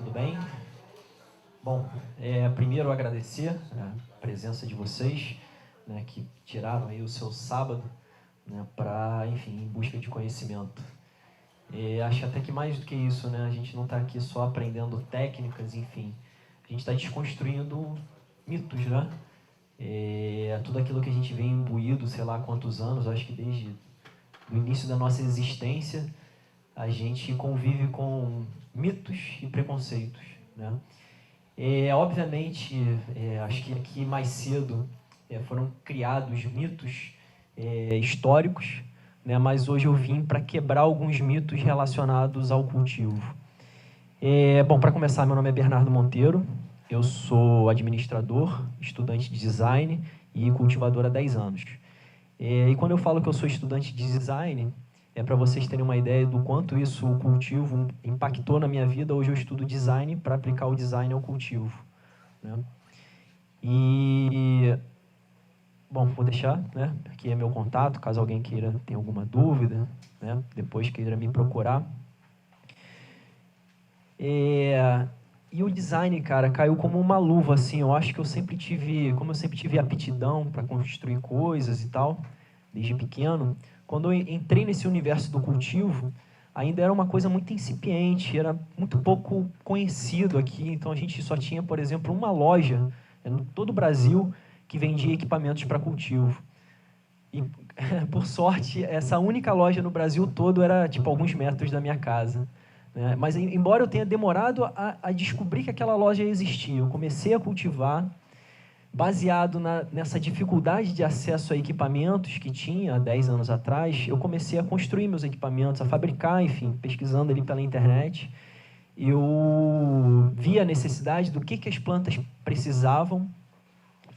tudo bem? Bom, primeiro agradecer a presença de vocês, né, que tiraram aí o seu sábado, né, para, enfim, em busca de conhecimento. Acho até que mais do que isso, né, a gente não está aqui só aprendendo técnicas, enfim, a gente está desconstruindo mitos, né? Tudo aquilo que a gente vem imbuído, sei lá há quantos anos, acho que desde o início da nossa existência, a gente convive com mitos e preconceitos, né? Obviamente, acho que aqui mais cedo foram criados mitos históricos, né? Mas hoje eu vim para quebrar alguns mitos relacionados ao cultivo. Bom, para começar, meu nome é Bernardo Monteiro, eu sou administrador, estudante de design e cultivador há 10 anos. E quando eu falo que eu sou estudante de design, é para vocês terem uma ideia do quanto isso, o cultivo, impactou na minha vida. Hoje eu estudo design para aplicar o design ao cultivo, né? E, bom, vou deixar, né? Aqui é meu contato, caso alguém queira ter alguma dúvida, né? Depois queira me procurar. E o design, cara, caiu como uma luva, assim. Eu acho que eu sempre tive, como eu sempre tive aptidão para construir coisas e tal, desde pequeno, quando eu entrei nesse universo do cultivo, ainda era uma coisa muito incipiente, era muito pouco conhecido aqui. Então a gente só tinha, por exemplo, uma loja em todo o Brasil que vendia equipamentos para cultivo. E, por sorte, essa única loja no Brasil todo era, tipo, alguns metros da minha casa, né? Mas, embora eu tenha demorado a descobrir que aquela loja existia, eu comecei a cultivar, baseado nessa dificuldade de acesso a equipamentos que tinha há 10 anos atrás. Eu comecei a construir meus equipamentos, a fabricar, enfim, pesquisando ali pela internet. Eu vi a necessidade do que as plantas precisavam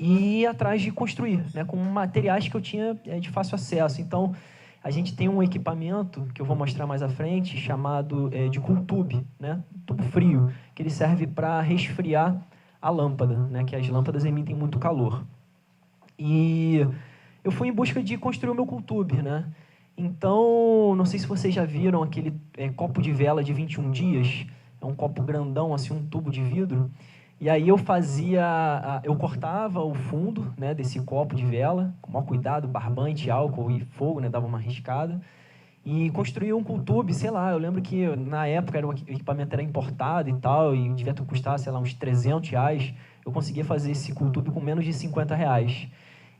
e ir atrás de construir, né, com materiais que eu tinha de fácil acesso. Então, a gente tem um equipamento, que eu vou mostrar mais à frente, chamado de Cooltube, né, tubo frio, que ele serve para resfriar a lâmpada, né, que as lâmpadas emitem muito calor. E eu fui em busca de construir o meu Cooltube, né? Então, não sei se vocês já viram aquele copo de vela de 21 dias, é um copo grandão, assim, um tubo de vidro. E aí eu cortava o fundo, né, desse copo de vela, com o maior cuidado, barbante, álcool e fogo, né, dava uma riscada, e construía um Cooltube, sei lá, eu lembro que na época o equipamento era importado e tal, e devia custar, sei lá, uns R$ 300, eu conseguia fazer esse Cooltube com menos de R$ 50.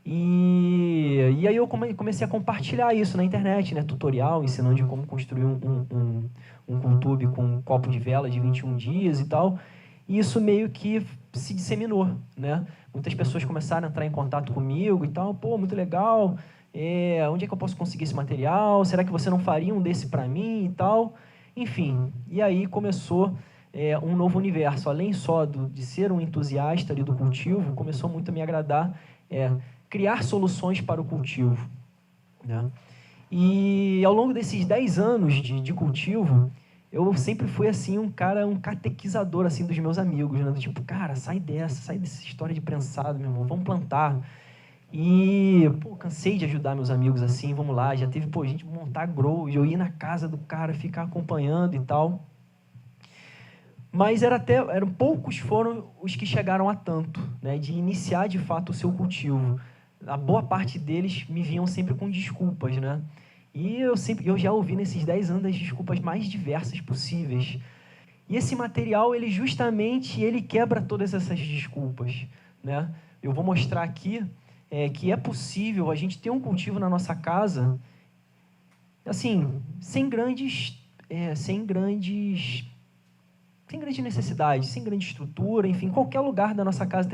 E aí eu comecei a compartilhar isso na internet, né, tutorial, ensinando de como construir um Cooltube com um copo de vela de 21 dias e tal. E isso meio que se disseminou, né? Muitas pessoas começaram a entrar em contato comigo e tal. Pô, muito legal. Onde é que eu posso conseguir esse material? Será que você não faria um desse para mim e tal? Enfim, e aí começou um novo universo. Além só de ser um entusiasta ali do cultivo, começou muito a me agradar criar soluções para o cultivo, né? E ao longo desses 10 anos de cultivo, eu sempre fui assim um catequizador assim dos meus amigos, né? Tipo, cara, sai dessa história de prensado, meu irmão, vamos plantar. E, pô, cansei de ajudar meus amigos assim, vamos lá, já teve, pô, gente montar grow, eu ir na casa do cara, ficar acompanhando e tal. Mas poucos foram os que chegaram a tanto, né, de iniciar de fato o seu cultivo. A boa parte deles me vinham sempre com desculpas, né? E eu já ouvi nesses 10 anos as desculpas mais diversas possíveis. E esse material, ele quebra todas essas desculpas, né? Eu vou mostrar aqui que é possível a gente ter um cultivo na nossa casa, assim, sem grandes necessidades, sem grande estrutura, enfim, qualquer lugar da nossa casa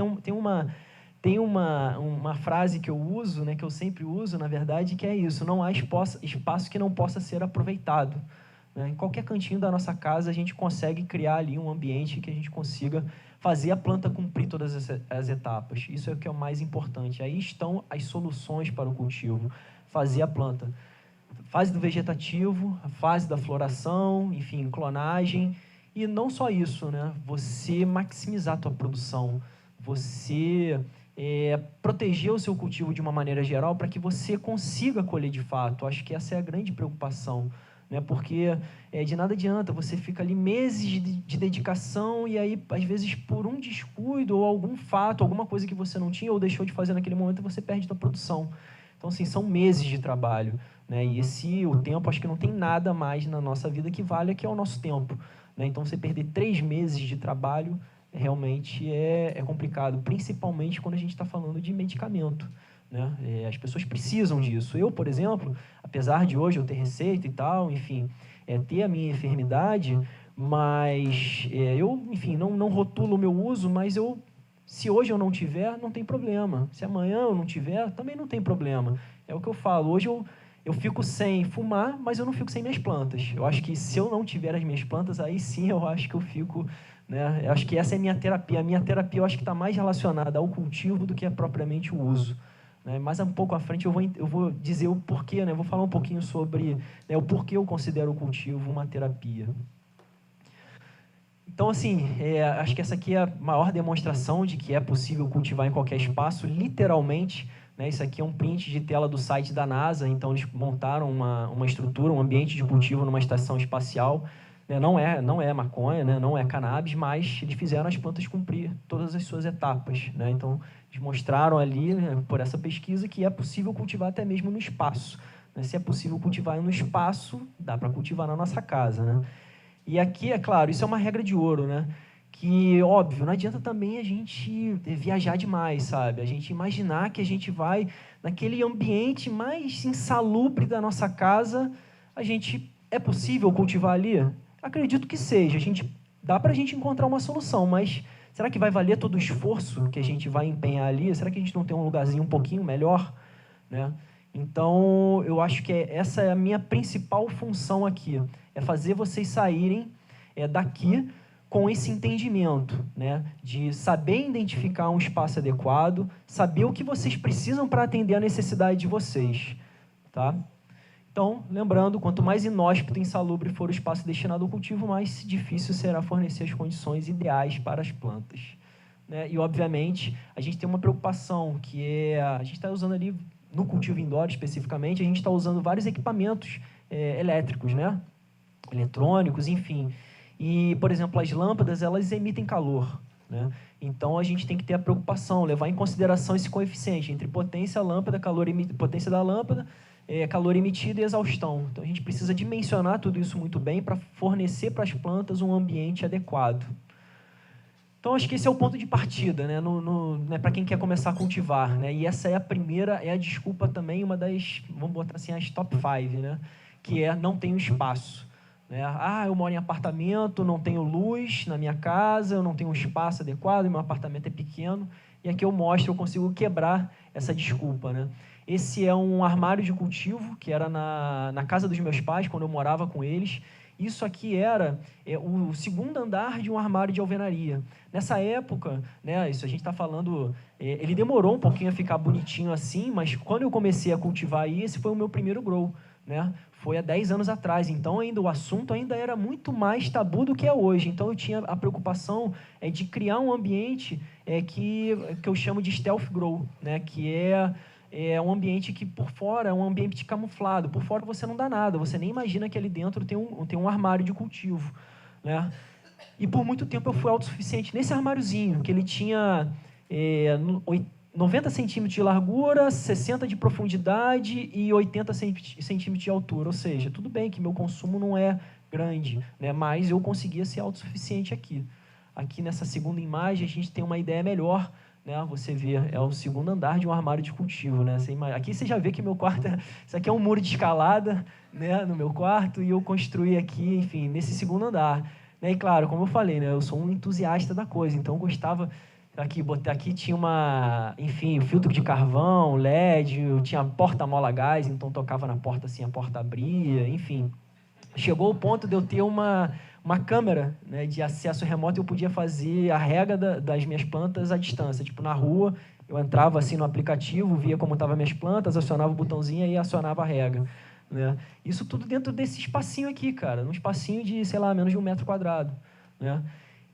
tem uma frase que eu uso, né, que eu sempre uso, na verdade, que é isso: não há espaço que não possa ser aproveitado, né? Em qualquer cantinho da nossa casa a gente consegue criar ali um ambiente que a gente consiga fazer a planta cumprir todas as etapas. Isso é o que é o mais importante. Aí estão as soluções para o cultivo. Fazer a planta, fase do vegetativo, a fase da floração, enfim, clonagem. E não só isso, né? Você maximizar a tua produção, você proteger o seu cultivo de uma maneira geral para que você consiga colher de fato. Acho que essa é a grande preocupação, né? Porque de nada adianta, você fica ali meses de dedicação e aí, às vezes, por um descuido ou algum fato, alguma coisa que você não tinha ou deixou de fazer naquele momento, você perde a sua produção. Então, assim, são meses de trabalho, né? E o tempo, acho que não tem nada mais na nossa vida que valha, que é o nosso tempo, né? Então, você perder 3 meses de trabalho realmente é complicado, principalmente quando a gente está falando de medicamento, né? As pessoas precisam disso. Eu, por exemplo, apesar de hoje eu ter receita e tal, enfim, ter a minha enfermidade, mas eu, enfim, não rotulo o meu uso, mas se hoje eu não tiver, não tem problema. Se amanhã eu não tiver, também não tem problema. É o que eu falo. Hoje eu fico sem fumar, mas eu não fico sem minhas plantas. Eu acho que se eu não tiver as minhas plantas, aí sim eu acho que eu fico, né? Eu acho que essa é a minha terapia. A minha terapia eu acho que está mais relacionada ao cultivo do que a propriamente o uso, né? Mas um pouco à frente eu vou dizer o porquê, né? Eu vou falar um pouquinho sobre, né, o porquê eu considero o cultivo uma terapia. Então, assim, acho que essa aqui é a maior demonstração de que é possível cultivar em qualquer espaço, literalmente, né? Isso aqui é um print de tela do site da NASA, então eles montaram uma estrutura, um ambiente de cultivo numa estação espacial, né? Não é maconha, né? Não é cannabis, mas eles fizeram as plantas cumprir todas as suas etapas, né? Então, eles mostraram ali, né, por essa pesquisa, que é possível cultivar até mesmo no espaço, né? Se é possível cultivar no espaço, dá para cultivar na nossa casa, né? E aqui, é claro, isso é uma regra de ouro, né? Que, óbvio, não adianta também a gente viajar demais, sabe? A gente imaginar que a gente vai naquele ambiente mais insalubre da nossa casa, é possível cultivar ali? Acredito que seja. Dá para a gente encontrar uma solução, mas será que vai valer todo o esforço que a gente vai empenhar ali? Será que a gente não tem um lugarzinho um pouquinho melhor, né? Então, eu acho que essa é a minha principal função aqui, é fazer vocês saírem daqui com esse entendimento, né, de saber identificar um espaço adequado, saber o que vocês precisam para atender a necessidade de vocês, tá? Então, lembrando, quanto mais inóspito e insalubre for o espaço destinado ao cultivo, mais difícil será fornecer as condições ideais para as plantas, né? E, obviamente, a gente tem uma preocupação, que a gente está usando ali, no cultivo indoor especificamente, a gente está usando vários equipamentos elétricos, né? Eletrônicos, enfim. E, por exemplo, as lâmpadas, elas emitem calor, né? Então, a gente tem que ter a preocupação, levar em consideração esse coeficiente entre potência, lâmpada, potência da lâmpada, calor emitido e exaustão. Então, a gente precisa dimensionar tudo isso muito bem para fornecer para as plantas um ambiente adequado. Então, acho que esse é o ponto de partida, né, né, para quem quer começar a cultivar, né? E essa é a primeira, é a desculpa também, uma das, vamos botar assim, as top 5, né? Que não tenho espaço, né? Eu moro em apartamento, não tenho luz na minha casa, eu não tenho um espaço adequado, meu apartamento é pequeno. E aqui eu consigo quebrar essa desculpa, né? Esse é um armário de cultivo, que era na casa dos meus pais, quando eu morava com eles. Isso aqui era o segundo andar de um armário de alvenaria. Nessa época, né, isso a gente está falando, ele demorou um pouquinho a ficar bonitinho assim, mas quando eu comecei a cultivar aí, esse foi o meu primeiro grow, né? Foi há 10 anos atrás, então o assunto ainda era muito mais tabu do que é hoje. Então eu tinha a preocupação de criar um ambiente que eu chamo de stealth grow, né? Que é um ambiente que por fora é um ambiente camuflado. Por fora você não dá nada, você nem imagina que ali dentro tem um armário de cultivo, né? E por muito tempo eu fui autossuficiente nesse armáriozinho, que ele tinha 90 centímetros de largura, 60 de profundidade e 80 centímetros de altura. Ou seja, tudo bem que meu consumo não é grande, né? Mas eu conseguia ser autossuficiente aqui. Aqui nessa segunda imagem a gente tem uma ideia melhor, né? Você vê, é o segundo andar de um armário de cultivo, né? Aqui você já vê que meu quarto, isso aqui é um muro de escalada, né, no meu quarto, e eu construí aqui, enfim, nesse segundo andar, né? E claro, como eu falei, né, eu sou um entusiasta da coisa, então eu gostava. Aqui tinha enfim, filtro de carvão, LED, tinha porta-mola gás, então tocava na porta assim, a porta abria, enfim. Chegou o ponto de eu ter uma câmera, né, de acesso remoto, e eu podia fazer a rega das minhas plantas à distância. Tipo, na rua, eu entrava assim no aplicativo, via como estavam minhas plantas, acionava o botãozinho e acionava a rega, né? Isso tudo dentro desse espacinho aqui, cara, num espacinho de, sei lá, menos de 1 metro quadrado, né?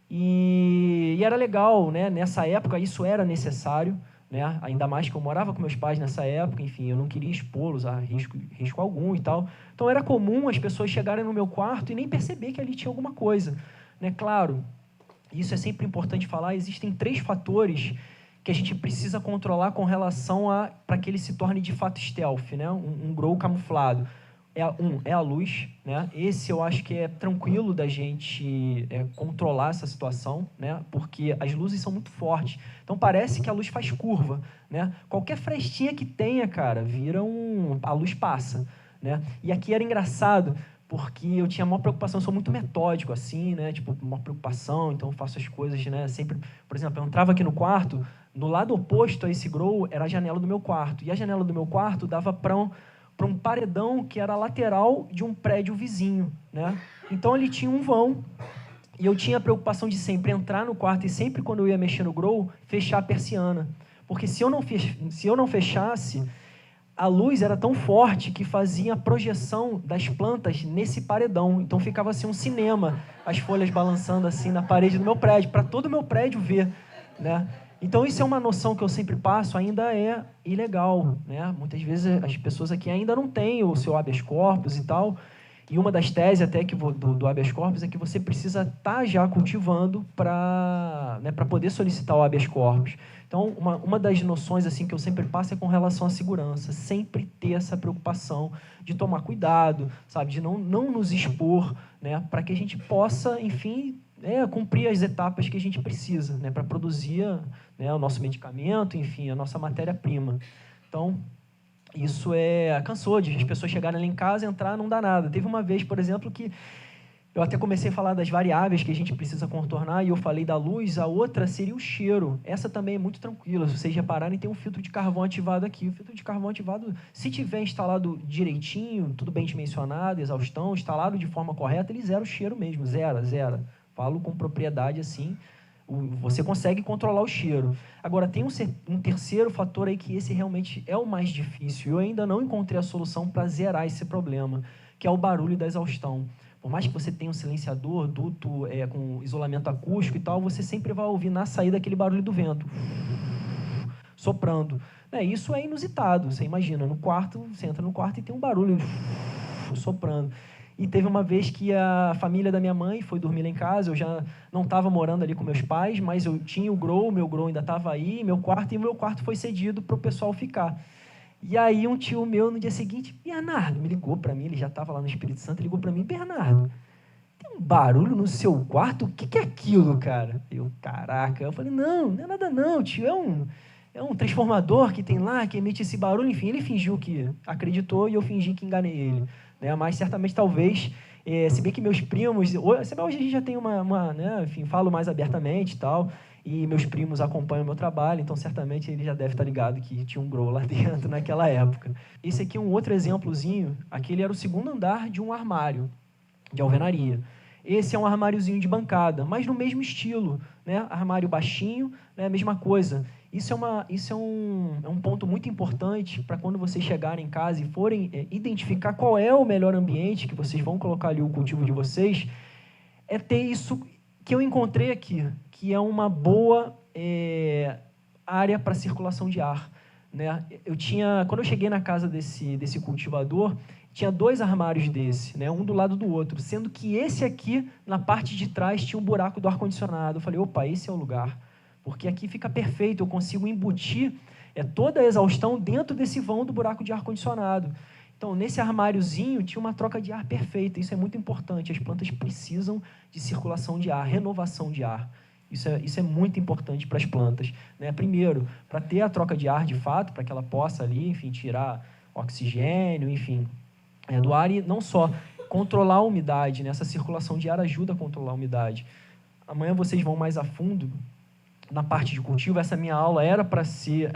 E era legal, né? Nessa época isso era necessário, né? Ainda mais que eu morava com meus pais nessa época, enfim, eu não queria expô-los a risco algum e tal. Então era comum as pessoas chegarem no meu quarto e nem perceber que ali tinha alguma coisa, né? Claro, isso é sempre importante falar, existem 3 fatores que a gente precisa controlar com relação a para que ele se torne de fato stealth, né? Um grow camuflado. É a luz, né? Esse eu acho que é tranquilo da gente controlar essa situação, né? Porque as luzes são muito fortes. Então parece que a luz faz curva, né? Qualquer frestinha que tenha, cara, a luz passa, né? E aqui era engraçado, porque eu tinha uma preocupação, eu sou muito metódico, assim, né? Tipo, uma preocupação, então eu faço as coisas, né? Sempre, por exemplo, eu entrava aqui no quarto, no lado oposto a esse grow era a janela do meu quarto. E a janela do meu quarto dava para um paredão que era lateral de um prédio vizinho, né? Então ele tinha um vão e eu tinha a preocupação de sempre entrar no quarto e sempre quando eu ia mexer no grow, fechar a persiana. Porque se eu não fechasse, a luz era tão forte que fazia a projeção das plantas nesse paredão. Então ficava assim um cinema, as folhas balançando assim na parede do meu prédio, para todo o meu prédio ver, né? Então isso é uma noção que eu sempre passo, ainda é ilegal, né? Muitas vezes as pessoas aqui ainda não têm o seu habeas corpus e tal, e uma das teses até que do habeas corpus é que você precisa estar já cultivando para, né, para poder solicitar o habeas corpus. Então, uma das noções assim que eu sempre passo é com relação à segurança. Sempre ter essa preocupação de tomar cuidado, sabe? De não nos expor, né? Para que a gente possa, enfim, cumprir as etapas que a gente precisa, né? Para produzir, né, o nosso medicamento, enfim, a nossa matéria-prima. Então, isso cansou de as pessoas chegarem ali em casa, entrar, não dá nada. Teve uma vez, por exemplo, que eu até comecei a falar das variáveis que a gente precisa contornar e eu falei da luz, a outra seria o cheiro. Essa também é muito tranquila. Se vocês repararem, tem um filtro de carvão ativado aqui. O filtro de carvão ativado, se tiver instalado direitinho, tudo bem dimensionado, exaustão, instalado de forma correta, ele zera o cheiro mesmo, zera. Falo com propriedade assim. Você consegue controlar o cheiro. Agora, tem um terceiro fator aí que esse realmente é o mais difícil. Eu ainda não encontrei a solução para zerar esse problema, que é o barulho da exaustão. Por mais que você tenha um silenciador, duto com isolamento acústico e tal, você sempre vai ouvir na saída aquele barulho do vento, soprando. Isso é inusitado. Você imagina, no quarto, você entra no quarto e tem um barulho soprando. E teve uma vez que a família da minha mãe foi dormir lá em casa, eu já não estava morando ali com meus pais, mas eu tinha o grow, meu grow ainda estava aí, e meu quarto foi cedido para o pessoal ficar. E aí um tio meu, no dia seguinte, Bernardo, me ligou para mim, ele já estava lá no Espírito Santo, ligou para mim, Bernardo, tem um barulho no seu quarto? O que é aquilo, cara? Caraca. Eu falei, não é nada não, tio, é um transformador que tem lá, que emite esse barulho, enfim, ele fingiu que acreditou e eu fingi que enganei ele. Né? Mas certamente, talvez, se bem que meus primos, hoje a gente já tem né, enfim, falo mais abertamente e tal, e meus primos acompanham o meu trabalho, então certamente ele já deve estar ligado que tinha um grow lá dentro naquela época. Esse aqui é um outro exemplozinho, aquele era o segundo andar de um armário de alvenaria. Esse é um armáriozinho de bancada, mas no mesmo estilo, né? Armário baixinho, né? Mesma coisa. Isso é um ponto muito importante para quando vocês chegarem em casa e forem identificar qual é o melhor ambiente que vocês vão colocar ali o cultivo de vocês, é ter isso que eu encontrei aqui, que é uma boa área para circulação de ar. Né? Quando eu cheguei na casa desse cultivador, tinha 2 armários desse, né? Um do lado do outro, sendo que esse aqui, na parte de trás, tinha um buraco do ar-condicionado. Eu falei, opa, esse é o lugar, porque aqui fica perfeito, eu consigo embutir toda a exaustão dentro desse vão do buraco de ar-condicionado. Então, nesse armáriozinho, tinha uma troca de ar perfeita, isso é muito importante, as plantas precisam de circulação de ar, renovação de ar. Isso é muito importante para as plantas. Né? Primeiro, para ter a troca de ar de fato, para que ela possa ali, enfim, tirar oxigênio, enfim, do ar, e não só controlar a umidade, né? Essa circulação de ar ajuda a controlar a umidade. Amanhã vocês vão mais a fundo na parte de cultivo. Essa minha aula era para ser,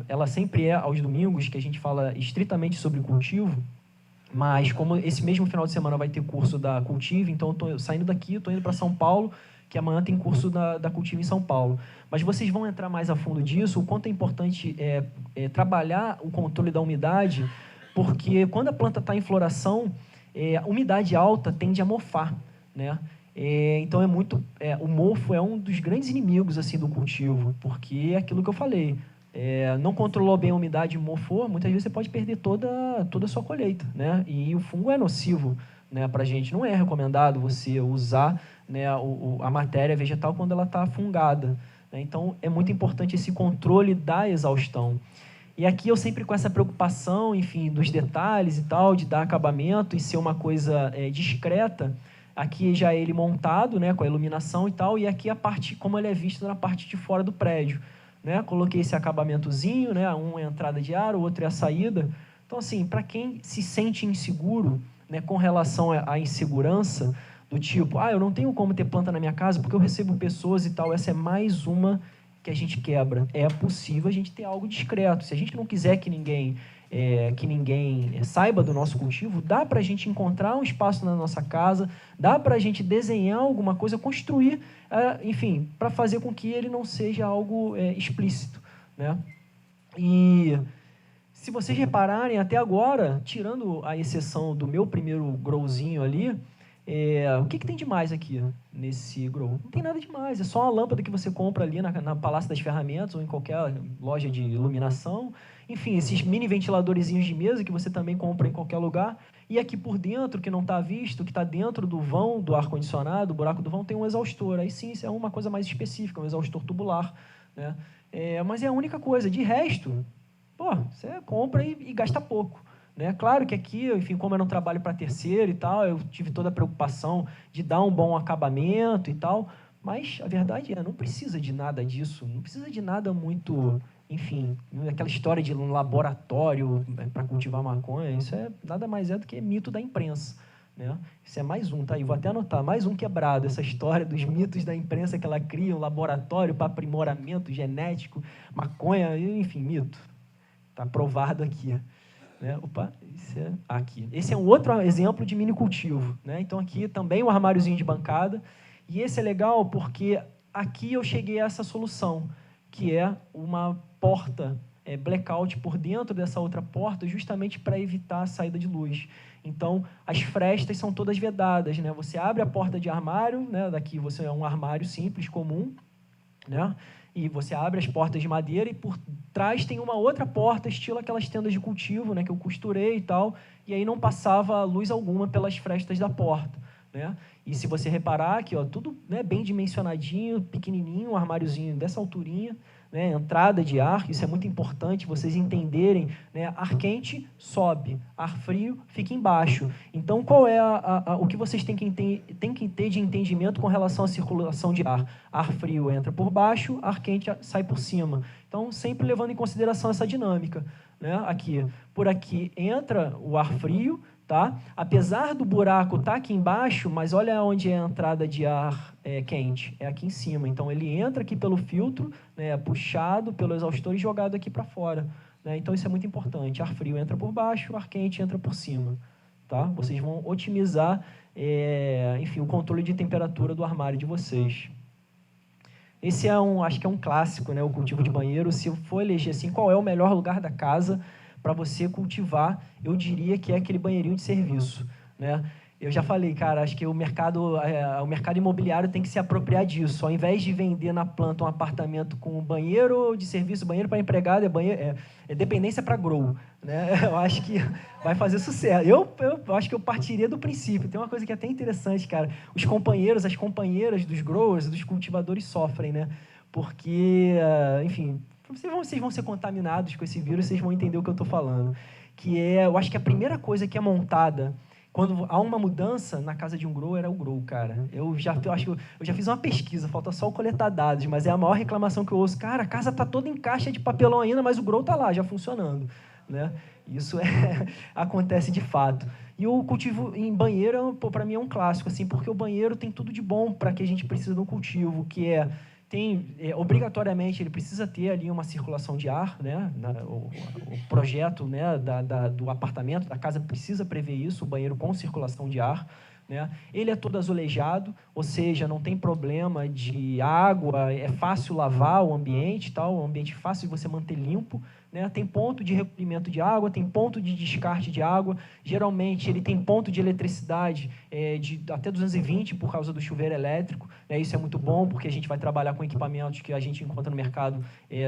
ela sempre é aos domingos, que a gente fala estritamente sobre cultivo, mas como esse mesmo final de semana vai ter curso da Cultivo, então eu estou saindo daqui, estou indo para São Paulo, que amanhã tem curso da Cultivo em São Paulo. Mas vocês vão entrar mais a fundo disso, o quanto é importante trabalhar o controle da umidade, porque quando a planta está em floração, umidade alta tende a mofar, né? Então o mofo é um dos grandes inimigos assim do cultivo, porque é aquilo que eu falei, não controlou bem a umidade e mofou, muitas vezes você pode perder toda a sua colheita, né? E o fungo é nocivo, né, para a gente. Não é recomendado você usar, né, a matéria vegetal quando ela está fungada, né? Então, é muito importante esse controle da exaustão. E aqui eu sempre com essa preocupação, enfim, dos detalhes e tal, de dar acabamento e ser uma coisa discreta. Aqui já é ele montado, né, com a iluminação e tal, e aqui a parte, como ele é visto na parte de fora do prédio, né? Coloquei esse acabamentozinho, né? Um é a entrada de ar, o outro é a saída. Então, assim, para quem se sente inseguro, né, com relação à insegurança, do tipo, eu não tenho como ter planta na minha casa porque eu recebo pessoas e tal, essa é mais uma que a gente quebra. É possível a gente ter algo discreto. Se a gente não quiser que ninguém saiba do nosso cultivo, dá para a gente encontrar um espaço na nossa casa, dá para a gente desenhar alguma coisa, construir, enfim, para fazer com que ele não seja algo explícito, né? E se vocês repararem, até agora, tirando a exceção do meu primeiro growzinho ali, o que tem de mais aqui nesse grow? Não tem nada de mais, é só uma lâmpada que você compra ali na Palácio das Ferramentas ou em qualquer loja de iluminação. Enfim, esses mini ventiladorzinhos de mesa que você também compra em qualquer lugar. E aqui por dentro, que não está visto, que está dentro do vão do ar-condicionado, o buraco do vão, tem um exaustor. Aí sim, isso é uma coisa mais específica, um exaustor tubular, né? Mas é a única coisa. De resto, você compra e gasta pouco, né? Claro que aqui, enfim, como eu não trabalho para terceiro e tal, eu tive toda a preocupação de dar um bom acabamento e tal, mas a verdade não precisa de nada disso, não precisa de nada muito, enfim, aquela história de um laboratório para cultivar maconha, isso nada mais do que mito da imprensa, né? Isso é mais um, tá aí, vou até anotar, mais um quebrado, essa história dos mitos da imprensa que ela cria, um laboratório para aprimoramento genético, maconha, enfim, mito. Está provado aqui, né? Opa, aqui. Esse é um outro exemplo de mini cultivo, né? Então aqui também um armáriozinho de bancada. E esse é legal porque aqui eu cheguei a essa solução, que é uma porta blackout por dentro dessa outra porta, justamente para evitar a saída de luz. Então, as frestas são todas vedadas, né? Você abre a porta de armário, né? Daqui você é um armário simples, comum, né? E você abre as portas de madeira e por trás tem uma outra porta, estilo aquelas tendas de cultivo, né, que eu costurei e tal, e aí não passava luz alguma pelas frestas da porta, né? E se você reparar aqui, tudo, né, bem dimensionadinho, pequenininho, um armáriozinho dessa alturinha, né, entrada de ar, isso é muito importante vocês entenderem, né? Ar quente sobe, ar frio fica embaixo. Então, qual é o que vocês têm que ter de entendimento com relação à circulação de ar? Ar frio entra por baixo, ar quente sai por cima. Então, sempre levando em consideração essa dinâmica, né? Por aqui entra o ar frio, tá? Apesar do buraco estar aqui embaixo, mas olha onde é a entrada de ar quente, é aqui em cima. Então, ele entra aqui pelo filtro, né, puxado pelo exaustor e jogado aqui para fora, né? Então, isso é muito importante. Ar frio entra por baixo, ar quente entra por cima, tá? Vocês vão otimizar, enfim, o controle de temperatura do armário de vocês. Esse acho que é um clássico, né, o cultivo de banheiro. Se eu for eleger assim, qual é o melhor lugar da casa para você cultivar, eu diria que é aquele banheirinho de serviço, né? Eu já falei, cara, acho que o mercado imobiliário tem que se apropriar disso. Ao invés de vender na planta um apartamento com banheiro de serviço, banheiro para empregado, é dependência para grow, né? Eu acho que vai fazer sucesso. Eu acho que eu partiria do princípio. Tem uma coisa que é até interessante, cara. Os companheiros, as companheiras dos growers, dos cultivadores sofrem, né? Porque, enfim, vocês vão ser contaminados com esse vírus, vocês vão entender o que eu estou falando. Eu acho que a primeira coisa que é montada quando há uma mudança na casa de um grower, é o grow, cara. Eu acho que eu já fiz uma pesquisa, falta só coletar dados, mas é a maior reclamação que eu ouço. Cara, a casa está toda em caixa de papelão ainda, mas o grow está lá, já funcionando, né? Isso acontece de fato. E o cultivo em banheiro, para mim, é um clássico, assim, porque o banheiro tem tudo de bom para que a gente precisa de um cultivo, que obrigatoriamente ele precisa ter ali uma circulação de ar, né? O projeto, né, do apartamento, da casa precisa prever isso, o banheiro com circulação de ar, né? Ele é todo azulejado, ou seja, não tem problema de água, é fácil lavar o ambiente, tal, um ambiente fácil de você manter limpo, né? Tem ponto de recolhimento de água, tem ponto de descarte de água, geralmente ele tem ponto de eletricidade de até 220 por causa do chuveiro elétrico, né? Isso é muito bom, porque a gente vai trabalhar com equipamentos que a gente encontra no mercado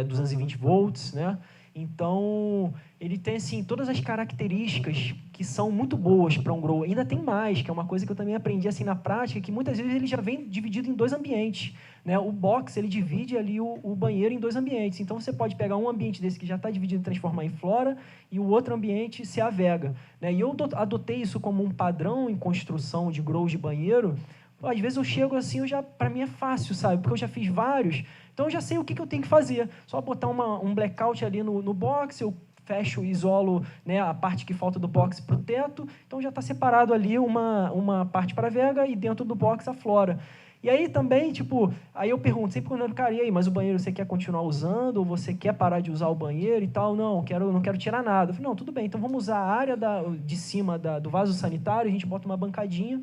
220 volts, né? Então, ele tem assim, todas as características que são muito boas para um grower. Ainda tem mais, que é uma coisa que eu também aprendi assim na prática, que muitas vezes ele já vem dividido em 2 ambientes, né? O box, ele divide ali o banheiro em 2 ambientes. Então, você pode pegar um ambiente desse que já está dividido e transformar em flora, e o outro ambiente ser a vega, né? E eu adotei isso como um padrão em construção de grows de banheiro. Às vezes eu chego assim, para mim é fácil, sabe? Porque eu já fiz vários, então eu já sei o que eu tenho que fazer. Só botar um blackout ali no box, eu fecho, isolo, né, a parte que falta do box para o teto, então já está separado ali uma parte para a vega e dentro do box a flora. E aí também, tipo, aí eu pergunto, sempre quando eu cara, e aí, mas o banheiro você quer continuar usando, ou você quer parar de usar o banheiro e tal? Não, não quero tirar nada. Eu falei, não, tudo bem, então vamos usar a área de cima do vaso sanitário, a gente bota uma bancadinha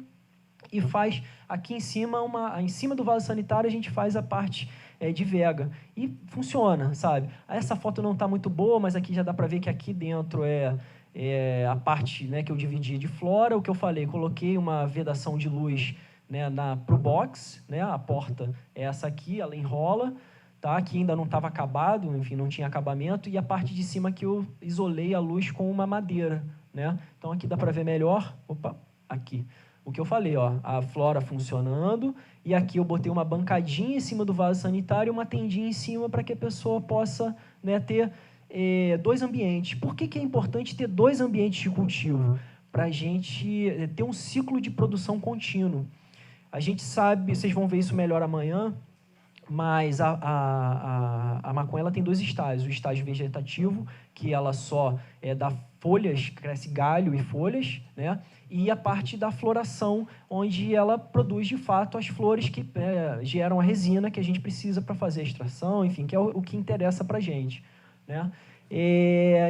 e faz aqui em cima, em cima do vaso sanitário, a gente faz a parte de vega. E funciona, sabe? Essa foto não está muito boa, mas aqui já dá para ver que aqui dentro é a parte, né, que eu dividi de flora. O que eu falei, coloquei uma vedação de luz, né, para o box, né, a porta é essa aqui, ela enrola, tá? Que ainda não estava acabado, enfim, não tinha acabamento, e a parte de cima que eu isolei a luz com uma madeira, né? Então aqui dá para ver melhor, opa, aqui. O que eu falei, ó, a flora funcionando, e aqui eu botei uma bancadinha em cima do vaso sanitário e uma tendinha em cima para que a pessoa possa, né, ter 2 ambientes. Por que é importante ter 2 ambientes de cultivo? Para a gente ter um ciclo de produção contínuo. A gente sabe, vocês vão ver isso melhor amanhã, mas a maconha ela tem 2 estágios. O estágio vegetativo, que ela só dá folhas, cresce galho e folhas, né? E a parte da floração, onde ela produz, de fato, as flores que geram a resina que a gente precisa para fazer a extração, enfim, que é o que interessa para a gente, né?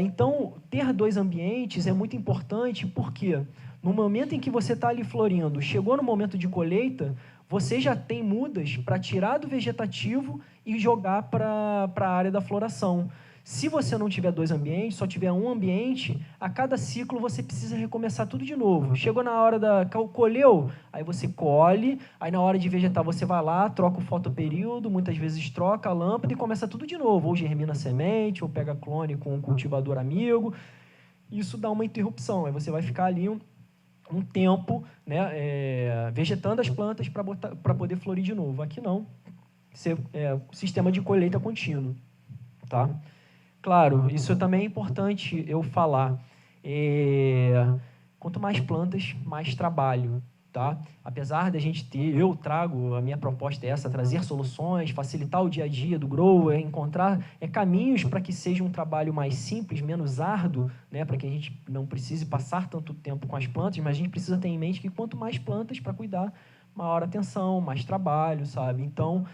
Então, ter 2 ambientes é muito importante, porque no momento em que você está ali florindo, chegou no momento de colheita, você já tem mudas para tirar do vegetativo e jogar para a área da floração. Se você não tiver 2 ambientes, só tiver um ambiente, a cada ciclo você precisa recomeçar tudo de novo. Chegou na hora colheu, aí você colhe, aí na hora de vegetar você vai lá, troca o fotoperíodo, muitas vezes troca a lâmpada e começa tudo de novo. Ou germina a semente, ou pega clone com um cultivador amigo. Isso dá uma interrupção, aí você vai ficar ali um tempo, né, vegetando as plantas para poder florir de novo. Aqui não, sistema de colheita contínuo, tá? Claro, isso também é importante eu falar. Quanto mais plantas, mais trabalho, tá? Apesar da gente eu trago, a minha proposta é essa, trazer soluções, facilitar o dia a dia do grower, encontrar caminhos para que seja um trabalho mais simples, menos árduo, né? Para que a gente não precise passar tanto tempo com as plantas, mas a gente precisa ter em mente que quanto mais plantas para cuidar, maior atenção, mais trabalho, sabe? Então,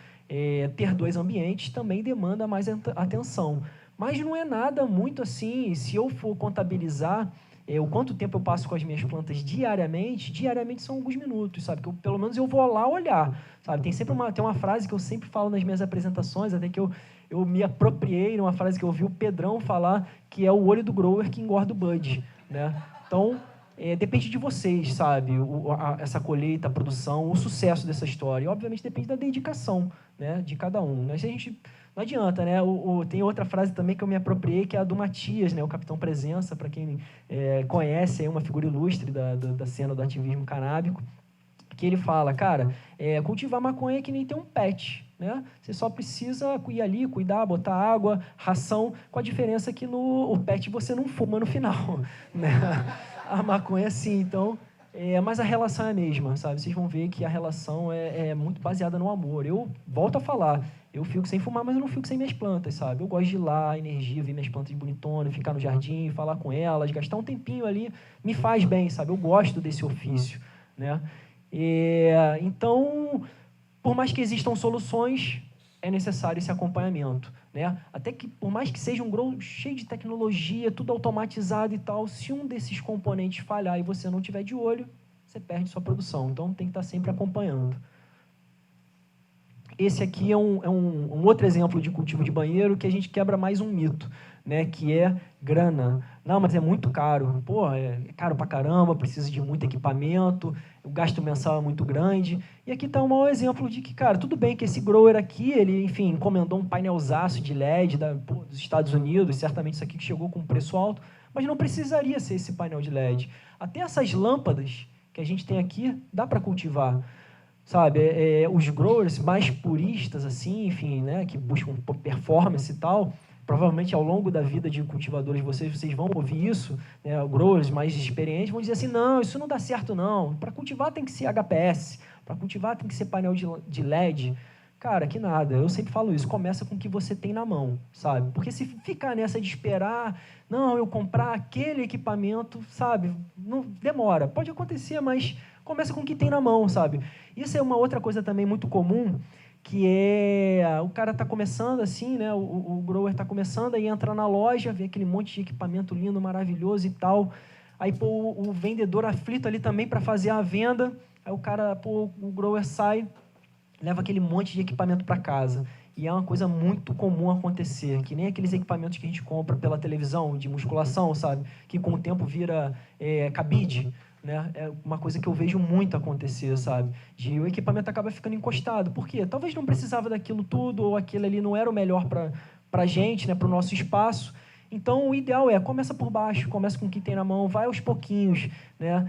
ter 2 ambientes também demanda mais atenção. Mas não é nada muito assim, se eu for contabilizar o quanto tempo eu passo com as minhas plantas diariamente são alguns minutos, sabe? Que pelo menos eu vou lá olhar, sabe? Tem uma frase que eu sempre falo nas minhas apresentações, até que eu me apropriei numa frase que eu ouvi o Pedrão falar, que é o olho do grower que engorda o bud, né? Então, depende de vocês, sabe? Essa colheita, a produção, o sucesso dessa história. E, obviamente, depende da dedicação, né, de cada um. Né? Se a gente... Não adianta, né? Tem outra frase também que eu me apropriei, que é a do Matias, né? O Capitão Presença, para quem conhece, é uma figura ilustre da cena do ativismo canábico, que ele fala, cara, cultivar maconha é que nem ter um pet, né? Você só precisa ir ali, cuidar, botar água, ração, com a diferença que o pet você não fuma no final, né? A maconha sim, então... mas a relação é a mesma, sabe? Vocês vão ver que a relação é muito baseada no amor. Eu volto a falar, eu fico sem fumar, mas eu não fico sem minhas plantas, sabe? Eu gosto de ir lá, energia, ver minhas plantas bonitonas, ficar no jardim, falar com elas, gastar um tempinho ali, me faz bem, sabe? Eu gosto desse ofício, né? Então, por mais que existam soluções, é necessário esse acompanhamento, né? Até que, por mais que seja um grow cheio de tecnologia, tudo automatizado e tal, se um desses componentes falhar e você não tiver de olho, você perde sua produção. Então, tem que estar sempre acompanhando. Esse aqui é um outro exemplo de cultivo de banheiro que a gente quebra mais um mito, né, que é grana. Não, mas é muito caro. Pô, é caro pra caramba, precisa de muito equipamento, o gasto mensal é muito grande. E aqui está um mau exemplo de que, cara, tudo bem que esse grower aqui, ele, enfim, encomendou um painelzaço de LED dos Estados Unidos, certamente isso aqui chegou com um preço alto, mas não precisaria ser esse painel de LED. Até essas lâmpadas que a gente tem aqui, dá para cultivar. Sabe, os growers mais puristas, assim, enfim, né, que buscam performance e tal, provavelmente ao longo da vida de cultivadores vocês vão ouvir isso, né, growers mais experientes vão dizer assim, não, isso não dá certo não, para cultivar tem que ser HPS, para cultivar tem que ser painel de LED. Cara, que nada, eu sempre falo isso, começa com o que você tem na mão, sabe? Porque se ficar nessa de esperar, não, eu comprar aquele equipamento, sabe, não demora, pode acontecer, mas começa com o que tem na mão, sabe? Isso é uma outra coisa também muito comum, que é o cara está começando assim, né? O grower está começando, aí entra na loja, vê aquele monte de equipamento lindo, maravilhoso e tal. Aí, pô, o vendedor aflito ali também para fazer a venda. Aí o cara, pô, o grower sai, leva aquele monte de equipamento para casa. E é uma coisa muito comum acontecer, que nem aqueles equipamentos que a gente compra pela televisão, de musculação, sabe? Que com o tempo vira cabide. Né? É uma coisa que eu vejo muito acontecer, sabe? De o equipamento acaba ficando encostado. Por quê? Talvez não precisava daquilo tudo, ou aquilo ali não era o melhor para a gente, né? Para o nosso espaço. Então, o ideal começa por baixo, começa com o que tem na mão, vai aos pouquinhos. Né?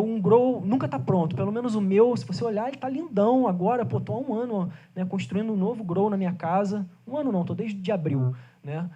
Um grow nunca está pronto, pelo menos o meu, se você olhar, ele está lindão agora. Pô, estou há um ano, né, construindo um novo grow na minha casa. Um ano não, estou desde abril. Né?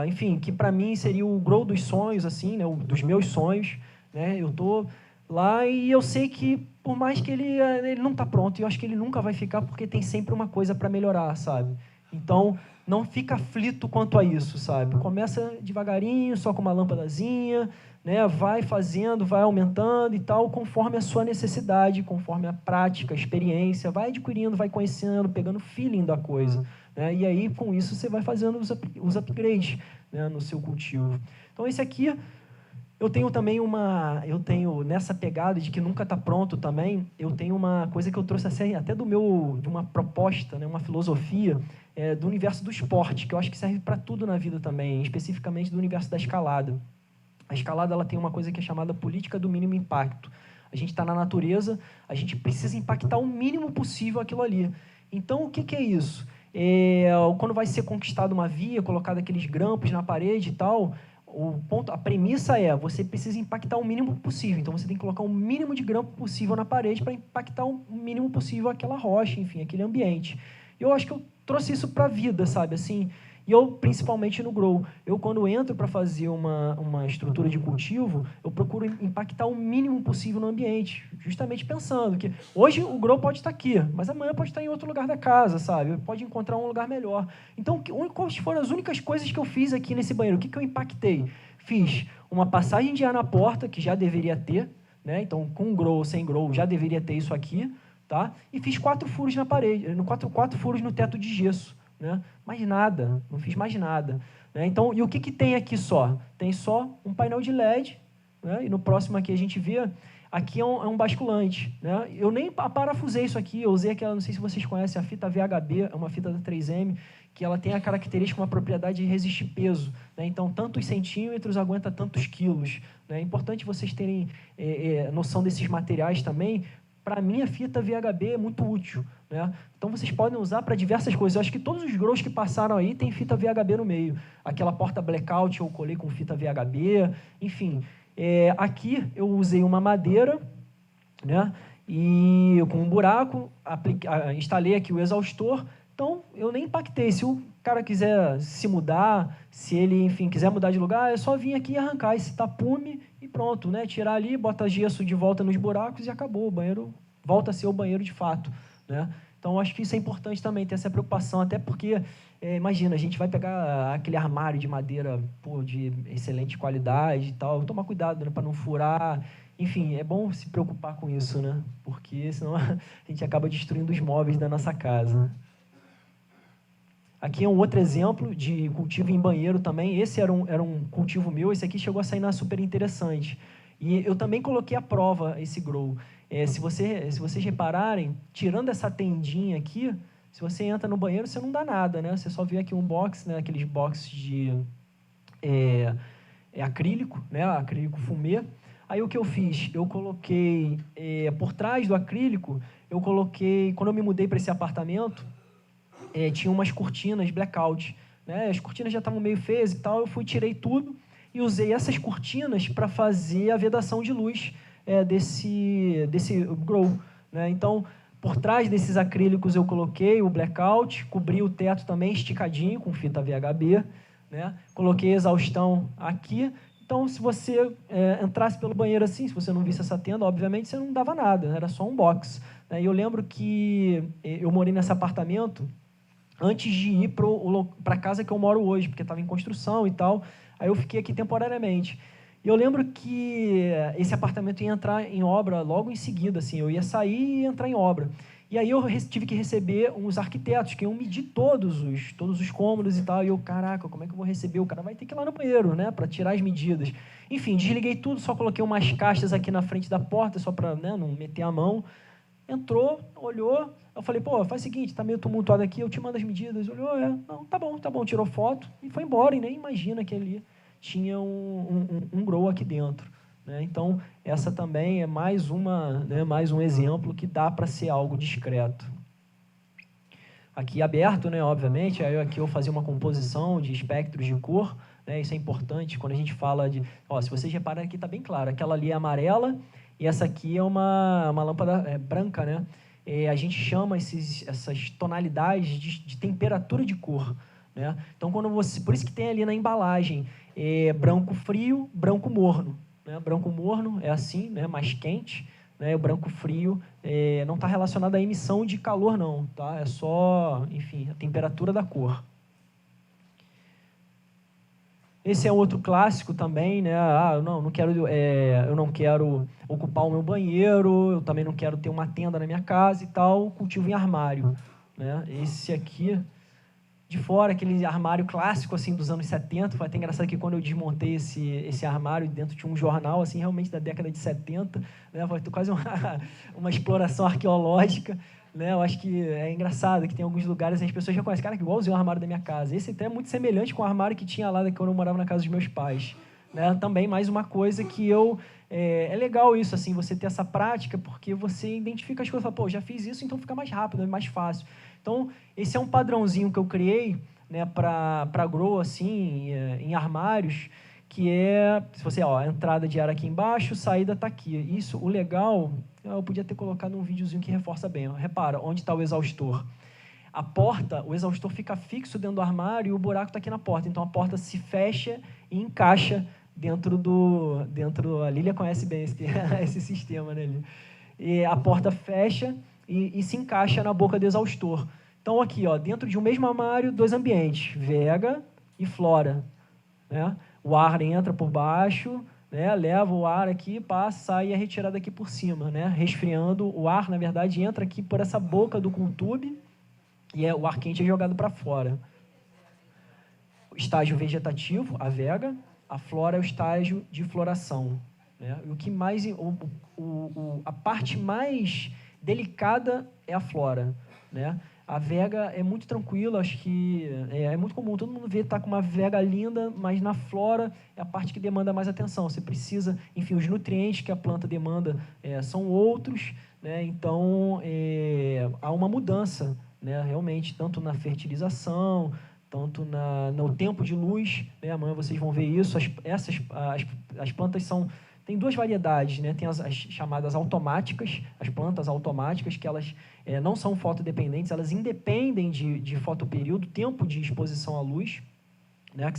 Enfim, que para mim seria o grow dos sonhos, assim, né? Dos meus sonhos. Né? Eu estou lá e eu sei que, por mais que ele não está pronto, eu acho que ele nunca vai ficar, porque tem sempre uma coisa para melhorar, sabe? Então, não fica aflito quanto a isso, sabe? Começa devagarinho, só com uma lâmpadazinha, né? Vai fazendo, vai aumentando e tal, conforme a sua necessidade, conforme a prática, a experiência, vai adquirindo, vai conhecendo, pegando feeling da coisa. Né? E aí, com isso, você vai fazendo os upgrades, né, no seu cultivo. Então, esse aqui... Eu tenho nessa pegada de que nunca está pronto também, eu tenho uma coisa que eu trouxe assim, até de uma proposta, né, uma filosofia do universo do esporte, que eu acho que serve para tudo na vida também, especificamente do universo da escalada. A escalada ela tem uma coisa que é chamada política do mínimo impacto. A gente está na natureza, a gente precisa impactar o mínimo possível aquilo ali. Então, o que é isso? Quando vai ser conquistada uma via, colocado aqueles grampos na parede e tal... A premissa você precisa impactar o mínimo possível. Então, você tem que colocar o mínimo de grampo possível na parede para impactar o mínimo possível aquela rocha, enfim, aquele ambiente. E eu acho que eu trouxe isso para a vida, sabe? Assim, e eu, principalmente no grow, quando entro para fazer uma estrutura de cultivo, eu procuro impactar o mínimo possível no ambiente, justamente pensando que hoje o grow pode estar aqui, mas amanhã pode estar em outro lugar da casa, sabe? Pode encontrar um lugar melhor. Então, quais foram as únicas coisas que eu fiz aqui nesse banheiro? O que eu impactei? Fiz uma passagem de ar na porta, que já deveria ter, né? Então, com grow ou sem grow, já deveria ter isso aqui, tá? E fiz 4 furos na parede, 4 furos no teto de gesso. Né? Mais nada, não fiz mais nada. Né? Então, e o que tem aqui só? Tem só um painel de LED, né? E no próximo aqui a gente vê, aqui é um basculante. Né? Eu nem parafusei isso aqui, eu usei aquela, não sei se vocês conhecem, a fita VHB, é uma fita da 3M, que ela tem a característica, uma propriedade de resistir peso. Né? Então, tantos centímetros aguenta tantos quilos. Né? É importante vocês terem noção desses materiais também. Para mim, a fita VHB é muito útil. Né? Então, vocês podem usar para diversas coisas. Eu acho que todos os grows que passaram aí tem fita VHB no meio. Aquela porta blackout eu colei com fita VHB. Enfim, aqui eu usei uma madeira, né? E com um buraco, instalei aqui o exaustor. Então, eu nem impactei. Se o cara quiser se mudar, se ele, enfim, quiser mudar de lugar, é só vir aqui e arrancar esse tapume e pronto, né? Tirar ali, bota gesso de volta nos buracos e acabou. O banheiro volta a ser o banheiro de fato, né? Então, acho que isso é importante também, ter essa preocupação, até porque, imagina, a gente vai pegar aquele armário de madeira, pô, de excelente qualidade e tal, tomar cuidado, né, para não furar. Enfim, é bom se preocupar com isso, né? Porque senão a gente acaba destruindo os móveis da nossa casa. Aqui é um outro exemplo de cultivo em banheiro também. Esse era um cultivo meu, esse aqui chegou a sair na super interessante. E eu também coloquei à prova esse grow. Se vocês repararem, tirando essa tendinha aqui, se você entra no banheiro, você não dá nada, né? Você só vê aqui um box, né? Aqueles boxes de acrílico, né? Acrílico fumê. Aí o que eu fiz? Eu coloquei, por trás do acrílico, eu coloquei, quando eu me mudei para esse apartamento, tinha umas cortinas blackout, né? As cortinas já estavam meio feias e tal, tirei tudo e usei essas cortinas para fazer a vedação de luz desse grow, né? Então, por trás desses acrílicos eu coloquei o blackout, cobri o teto também esticadinho com fita VHB, né? Coloquei exaustão aqui. Então, se você entrasse pelo banheiro assim, se você não visse essa tenda, obviamente você não dava nada, era só um box, né? E eu lembro que eu morei nesse apartamento antes de ir para a casa que eu moro hoje, porque estava em construção e tal. Aí eu fiquei aqui temporariamente. E eu lembro que esse apartamento ia entrar em obra logo em seguida, assim, eu ia sair e entrar em obra. E aí eu tive que receber uns arquitetos que iam medir todos os cômodos e tal. E eu, caraca, como é que eu vou receber? O cara vai ter que ir lá no banheiro, né, para tirar as medidas. Enfim, desliguei tudo, só coloquei umas caixas aqui na frente da porta, só para, né, não meter a mão. Entrou, olhou, eu falei, pô, faz o seguinte, tá meio tumultuado aqui, eu te mando as medidas. Olhou, não, tá bom, tirou foto e foi embora, e nem imagina que ali tinha um grow aqui dentro, né? Então, essa também é mais um exemplo que dá para ser algo discreto. Aqui aberto, né, obviamente, aí aqui eu fazia uma composição de espectros de cor, né? Isso é importante quando a gente fala de... se vocês repararem aqui, está bem claro, aquela ali é amarela e essa aqui é uma lâmpada branca, né? A gente chama essas tonalidades de temperatura de cor, né? Então, por isso que tem ali na embalagem branco frio, branco morno, né? Branco morno é assim, né, mais quente, né? O branco frio não está relacionado à emissão de calor, não, tá? É só, enfim, a temperatura da cor. Esse é outro clássico também, né? Eu não quero ocupar o meu banheiro, eu também não quero ter uma tenda na minha casa e tal, cultivo em armário, né? Esse aqui, de fora, aquele armário clássico, assim, dos anos 70, foi até engraçado que quando eu desmontei esse armário, dentro tinha um jornal, assim, realmente da década de 70, né? Foi quase uma exploração arqueológica, né? Eu acho que é engraçado que tem alguns lugares as pessoas já conhecem, cara, que igualzinho o armário da minha casa. Esse até é muito semelhante com o armário que tinha lá quando eu morava na casa dos meus pais, né? Também mais uma coisa que é legal isso, assim, você ter essa prática, porque você identifica as coisas, fala, pô, já fiz isso, então fica mais rápido, é mais fácil. Então, esse é um padrãozinho que eu criei, né, para grow, assim, em armários, que se você, a entrada de ar aqui embaixo, saída está aqui. Isso, o legal, eu podia ter colocado um videozinho que reforça bem. Repara, onde está o exaustor? A porta, o exaustor fica fixo dentro do armário e o buraco está aqui na porta. Então, a porta se fecha e encaixa dentro, a Lília conhece bem esse sistema, né, Lília? E a porta fecha e se encaixa na boca do exaustor. Então, aqui, dentro de um mesmo armário, dois ambientes, vega e flora, né? O ar entra por baixo, né? Leva o ar aqui, passa, sai e é retirado aqui por cima, né? Resfriando, o ar, na verdade, entra aqui por essa boca do cultube e o ar quente é jogado para fora. O estágio vegetativo, a vega, a flora é o estágio de floração, né? E o que mais, a parte mais delicada é a flora, né? A vega é muito tranquila, acho que é muito comum, todo mundo vê tá com uma vega linda, mas na flora é a parte que demanda mais atenção. Você precisa, enfim, os nutrientes que a planta demanda são outros, né? Então há uma mudança, né? Realmente, tanto na fertilização, tanto no tempo de luz, né? Amanhã vocês vão ver isso. As plantas tem duas variedades, né? Tem as chamadas automáticas, as plantas automáticas, que elas não são fotodependentes, elas independem de fotoperíodo, tempo de exposição à luz, né?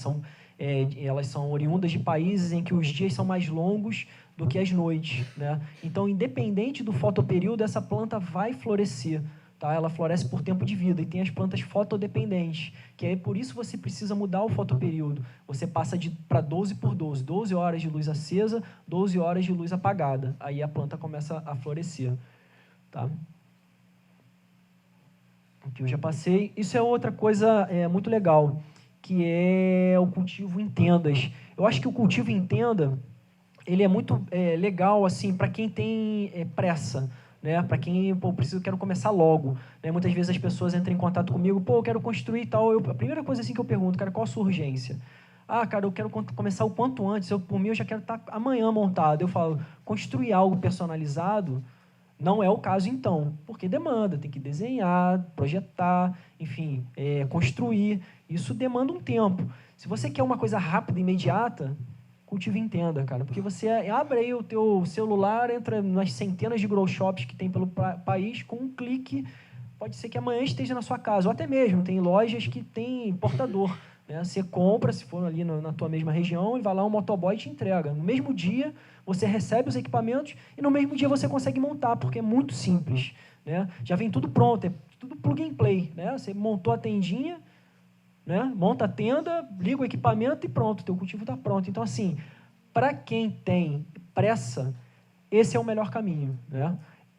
Elas são oriundas de países em que os dias são mais longos do que as noites, né? Então, independente do fotoperíodo, essa planta vai florescer. Tá? Ela floresce por tempo de vida, e tem as plantas fotodependentes, que é por isso você precisa mudar o fotoperíodo. Você passa para 12 por 12, 12 horas de luz acesa, 12 horas de luz apagada. Aí a planta começa a florescer. Tá? Aqui eu já passei. Isso é outra coisa muito legal, que é o cultivo em tendas. Eu acho que o cultivo em tenda ele é muito legal assim para quem tem pressa, né? Para quem, pô, quero começar logo, né? Muitas vezes as pessoas entram em contato comigo, pô, eu quero construir e tal. A primeira coisa assim que eu pergunto, cara, qual a sua urgência? Ah, cara, eu quero começar o quanto antes. Por mim, eu já quero estar amanhã montado. Eu falo, construir algo personalizado não é o caso então, porque demanda, tem que desenhar, projetar, enfim, construir. Isso demanda um tempo. Se você quer uma coisa rápida, imediata, cultive em tenda, cara, porque você abre aí o teu celular, entra nas centenas de grow shops que tem pelo país, com um clique, pode ser que amanhã esteja na sua casa, ou até mesmo, tem lojas que tem portador, né? Você compra, se for ali na tua mesma região, e vai lá um motoboy e te entrega. No mesmo dia, você recebe os equipamentos e no mesmo dia você consegue montar, porque é muito simples, né? Já vem tudo pronto, é tudo plug and play, né? Você montou a tendinha, né? Monta a tenda, liga o equipamento e pronto, o teu cultivo está pronto. Então, assim, para quem tem pressa, esse é o melhor caminho, né?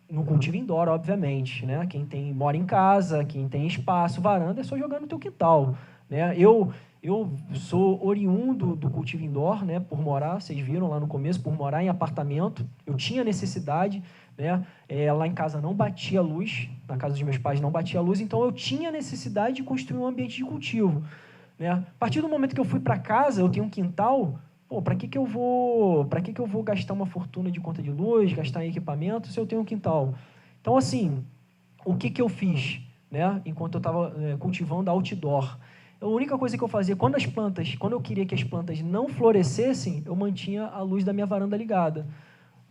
No cultivo indoor, obviamente, né? Quem mora em casa, quem tem espaço, varanda, é só jogar no teu quintal, né? Eu sou oriundo do cultivo indoor, né? Por morar, vocês viram lá no começo, por morar em apartamento, eu tinha necessidade, né? Lá em casa não batia luz, na casa dos meus pais não batia luz, então eu tinha necessidade de construir um ambiente de cultivo, né? A partir do momento que eu fui para casa, eu tenho um quintal. Pô, para que eu vou gastar uma fortuna de conta de luz, gastar em equipamento, se eu tenho um quintal? Então, assim, o que eu fiz, né, enquanto eu estava cultivando outdoor? A única coisa que eu fazia, quando eu queria que as plantas não florescessem, eu mantinha a luz da minha varanda ligada.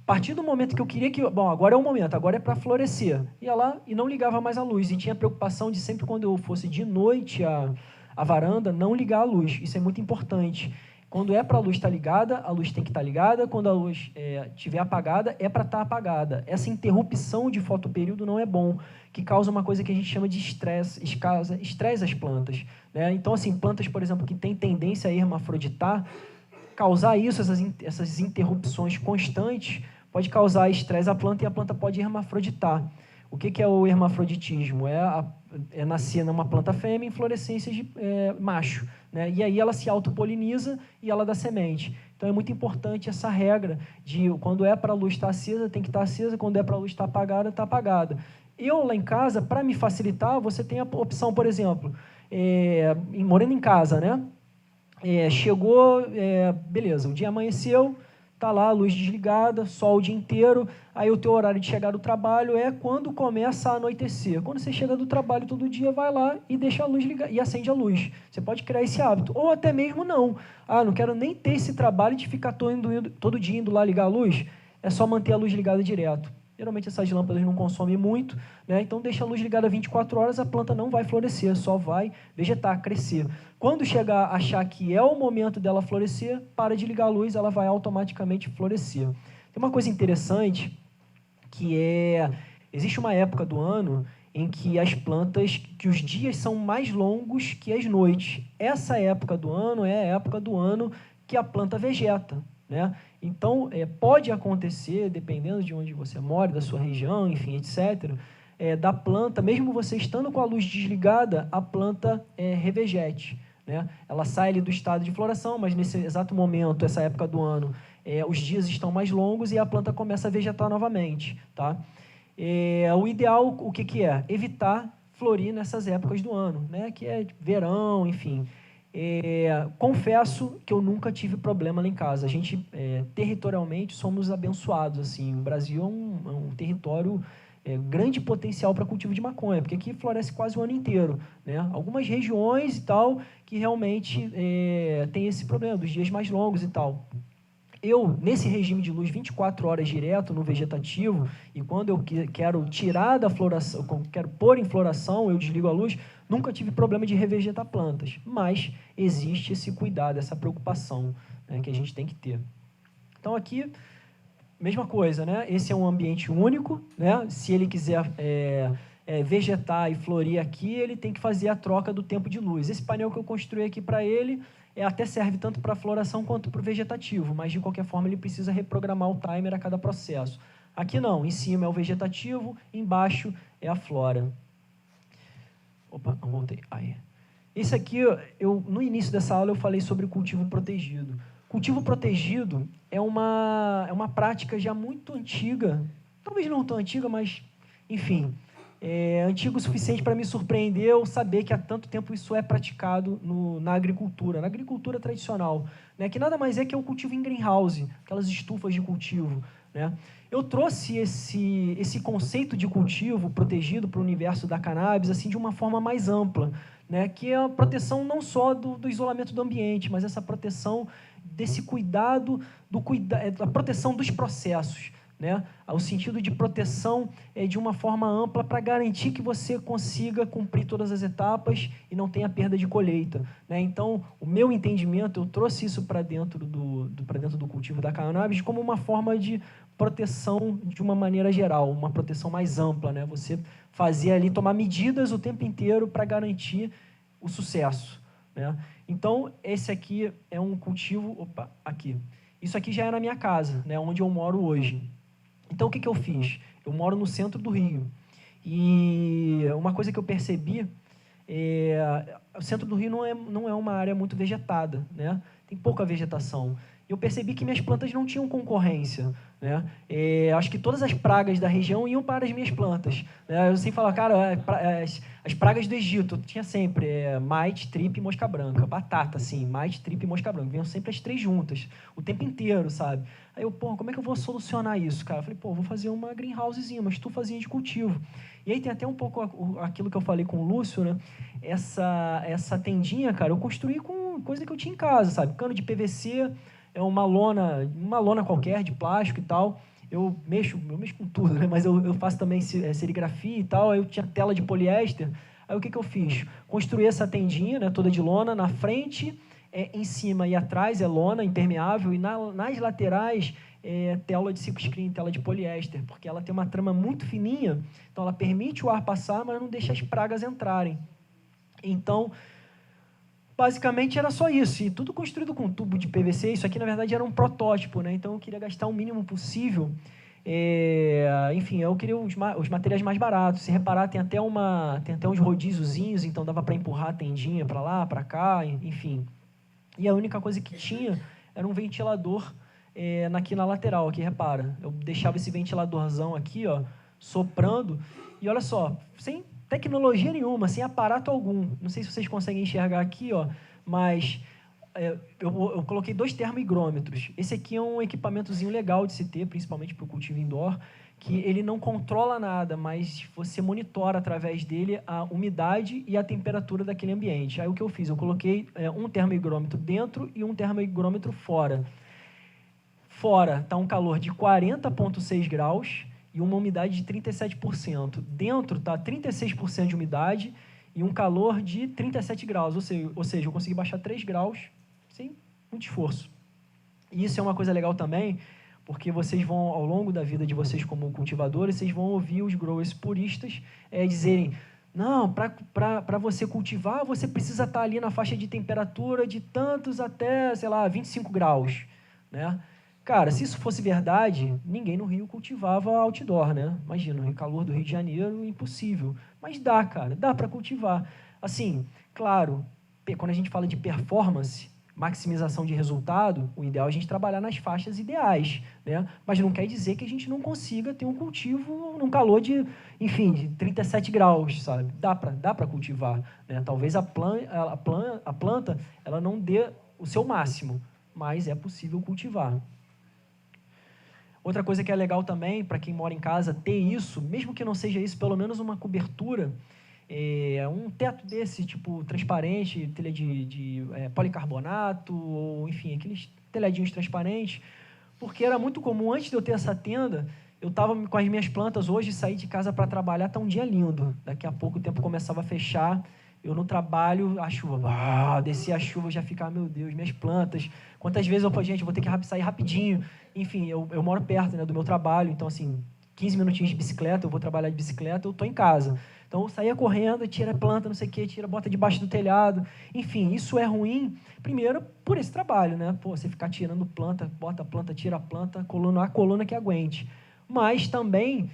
A partir do momento que eu queria que... Bom, agora é o momento, agora é para florescer. Ia lá e não ligava mais a luz. E tinha a preocupação de sempre quando eu fosse de noite a varanda, não ligar a luz. Isso é muito importante. Quando é para a luz estar ligada, a luz tem que estar ligada. Quando a luz estiver apagada, é para estar apagada. Essa interrupção de fotoperíodo não é bom, que causa uma coisa que a gente chama de estresse, estresse às plantas, né? Então, assim, plantas, por exemplo, que têm tendência a hermafroditar, causar isso, essas interrupções constantes, pode causar estresse à planta e a planta pode hermafroditar. O que é o hermafroditismo? É nascer numa planta fêmea em inflorescências de macho, né? E aí ela se autopoliniza e ela dá semente. Então é muito importante essa regra de quando é para a luz estar acesa, tem que estar acesa, quando é para a luz estar apagada, está apagada. Eu, lá em casa, para me facilitar, você tem a opção, por exemplo, morando em casa, né? Chegou, beleza, o dia amanheceu, tá lá a luz desligada, sol o dia inteiro, aí o teu horário de chegar do trabalho é quando começa a anoitecer. Quando você chega do trabalho todo dia, vai lá e deixa a luz ligada e acende a luz. Você pode criar esse hábito, ou até mesmo não. Ah, não quero nem ter esse trabalho de ficar todo dia indo lá ligar a luz, é só manter a luz ligada direto. Geralmente essas lâmpadas não consomem muito, né? Então deixa a luz ligada 24 horas, a planta não vai florescer, só vai vegetar, crescer. Quando chegar a achar que é o momento dela florescer, para de ligar a luz, ela vai automaticamente florescer. Tem uma coisa interessante, existe uma época do ano em que as plantas, que os dias são mais longos que as noites. Essa época do ano é a época do ano que a planta vegeta, né? Então, pode acontecer, dependendo de onde você mora, da sua região, enfim, etc., da planta, mesmo você estando com a luz desligada, a planta revegete, né? Ela sai ali do estado de floração, mas nesse exato momento, essa época do ano, os dias estão mais longos e a planta começa a vegetar novamente, tá? O ideal, o que é? Evitar florir nessas épocas do ano, né? Que é verão, enfim. Confesso que eu nunca tive problema lá em casa. A gente, territorialmente, somos abençoados. Assim. O Brasil é um território grande potencial para cultivo de maconha, porque aqui floresce quase o ano inteiro, né? Algumas regiões e tal que realmente tem esse problema, dos dias mais longos e tal. Eu, nesse regime de luz 24 horas direto no vegetativo, e quando eu quero tirar da floração, quero pôr em floração, eu desligo a luz, nunca tive problema de revegetar plantas, mas existe esse cuidado, essa preocupação, né, que a gente tem que ter. Então aqui, mesma coisa, né? Esse é um ambiente único, né? Se ele quiser vegetar e florir aqui, ele tem que fazer a troca do tempo de luz. Esse painel que eu construí aqui para ele, até serve tanto para a floração quanto para o vegetativo, mas de qualquer forma ele precisa reprogramar o timer a cada processo. Aqui não, em cima é o vegetativo, embaixo é a flora. Opa, não voltei. Aí. Esse aqui, no início dessa aula eu falei sobre o cultivo protegido. Cultivo protegido é uma prática já muito antiga, talvez não tão antiga, mas, enfim, antigo o suficiente para me surpreender eu saber que há tanto tempo isso é praticado na agricultura tradicional, né, que nada mais é que o cultivo em greenhouse, aquelas estufas de cultivo, né? Eu trouxe esse conceito de cultivo protegido para o universo da cannabis assim, de uma forma mais ampla, né, que é a proteção não só do isolamento do ambiente, mas essa proteção desse cuidado, da proteção dos processos, né? O sentido de proteção de uma forma ampla para garantir que você consiga cumprir todas as etapas e não tenha perda de colheita, né? Então, o meu entendimento, eu trouxe isso para dentro do cultivo da cannabis como uma forma de proteção de uma maneira geral, uma proteção mais ampla, né? Você fazer ali, tomar medidas o tempo inteiro para garantir o sucesso, né? Então, esse aqui é um cultivo... Opa, aqui. Isso aqui já é na minha casa, né, onde eu moro hoje. Então, o que eu fiz? Eu moro no centro do Rio. E uma coisa que eu percebi o centro do Rio não é uma área muito vegetada, né? Tem pouca vegetação. Eu percebi que minhas plantas não tinham concorrência, né? Acho que todas as pragas da região iam para as minhas plantas, né? Eu sempre falava, cara, as pragas do Egito, tinha sempre mite, tripe e mosca branca. Batata, assim, mite, tripe e mosca branca. Vinham sempre as três juntas, o tempo inteiro, sabe? Aí eu, pô, como é que eu vou solucionar isso, cara? Eu falei, pô, vou fazer uma greenhousezinha, uma estufazinha de cultivo. E aí tem até um pouco aquilo que eu falei com o Lúcio, né? Essa tendinha, cara, eu construí com coisa que eu tinha em casa, sabe? Cano de PVC, uma lona qualquer de plástico e tal. Eu mexo com tudo, né? Mas eu faço também serigrafia e tal. Aí eu tinha tela de poliéster. Aí o que eu fiz? Construí essa tendinha, né, toda de lona, na frente, em cima e atrás é lona impermeável, e nas laterais tela de silkscreen, tela de poliéster, porque ela tem uma trama muito fininha, então ela permite o ar passar, mas não deixa as pragas entrarem. Então, basicamente era só isso, e tudo construído com tubo de PVC. Isso aqui, na verdade, era um protótipo, né? Então eu queria gastar o mínimo possível. Enfim, eu queria os materiais mais baratos. Se reparar, tem até uns rodíziozinhos, então dava para empurrar a tendinha para lá, para cá, enfim. E a única coisa que tinha era um ventilador aqui na lateral, aqui, repara. Eu deixava esse ventiladorzão aqui, ó, soprando, e olha só, sem tecnologia nenhuma, sem aparato algum. Não sei se vocês conseguem enxergar aqui, ó, mas eu coloquei 2 termohigrômetros. Esse aqui é um equipamentozinho legal de se ter, principalmente para o cultivo indoor, que ele não controla nada, mas você monitora através dele a umidade e a temperatura daquele ambiente. Aí o que eu fiz? Eu coloquei um termohigrômetro dentro e um termohigrômetro fora. Fora está um calor de 40,6 graus e uma umidade de 37%. Dentro está 36% de umidade e um calor de 37 graus. Ou seja, eu consegui baixar 3 graus sem muito esforço. E isso é uma coisa legal também, porque vocês vão, ao longo da vida de vocês como cultivadores, vocês vão ouvir os growers puristas dizerem: não, para você cultivar, você precisa estar ali na faixa de temperatura de tantos até, sei lá, 25 graus, né? Cara, se isso fosse verdade, ninguém no Rio cultivava outdoor, né? Imagina, o calor do Rio de Janeiro, impossível. Mas dá, cara, dá para cultivar. Assim, claro, quando a gente fala de performance, maximização de resultado, o ideal é a gente trabalhar nas faixas ideais, né? Mas não quer dizer que a gente não consiga ter um cultivo num calor de, enfim, de 37 graus, sabe? Dá para cultivar, né? Talvez a planta ela não dê o seu máximo, mas é possível cultivar. Outra coisa que é legal também, para quem mora em casa, ter isso, mesmo que não seja isso, pelo menos uma cobertura, um teto desse, tipo, transparente, telha de policarbonato, ou, enfim, aqueles telhadinhos transparentes, porque era muito comum, antes de eu ter essa tenda, eu estava com as minhas plantas hoje, sair de casa para trabalhar, tá um dia lindo. Daqui a pouco o tempo começava a fechar, eu no trabalho, a chuva, descia a chuva, já ficava, meu Deus, minhas plantas. Quantas vezes eu falei, gente, eu vou ter que sair rapidinho. Enfim, eu moro perto, né, do meu trabalho, então, assim, 15 minutinhos de bicicleta, eu vou trabalhar de bicicleta, eu estou em casa. Então, eu saía correndo, tira a planta, não sei o quê, bota debaixo do telhado. Enfim, isso é ruim, primeiro, por esse trabalho, né? Pô, você ficar tirando planta, bota a planta, tira a planta, a coluna que aguente. Mas também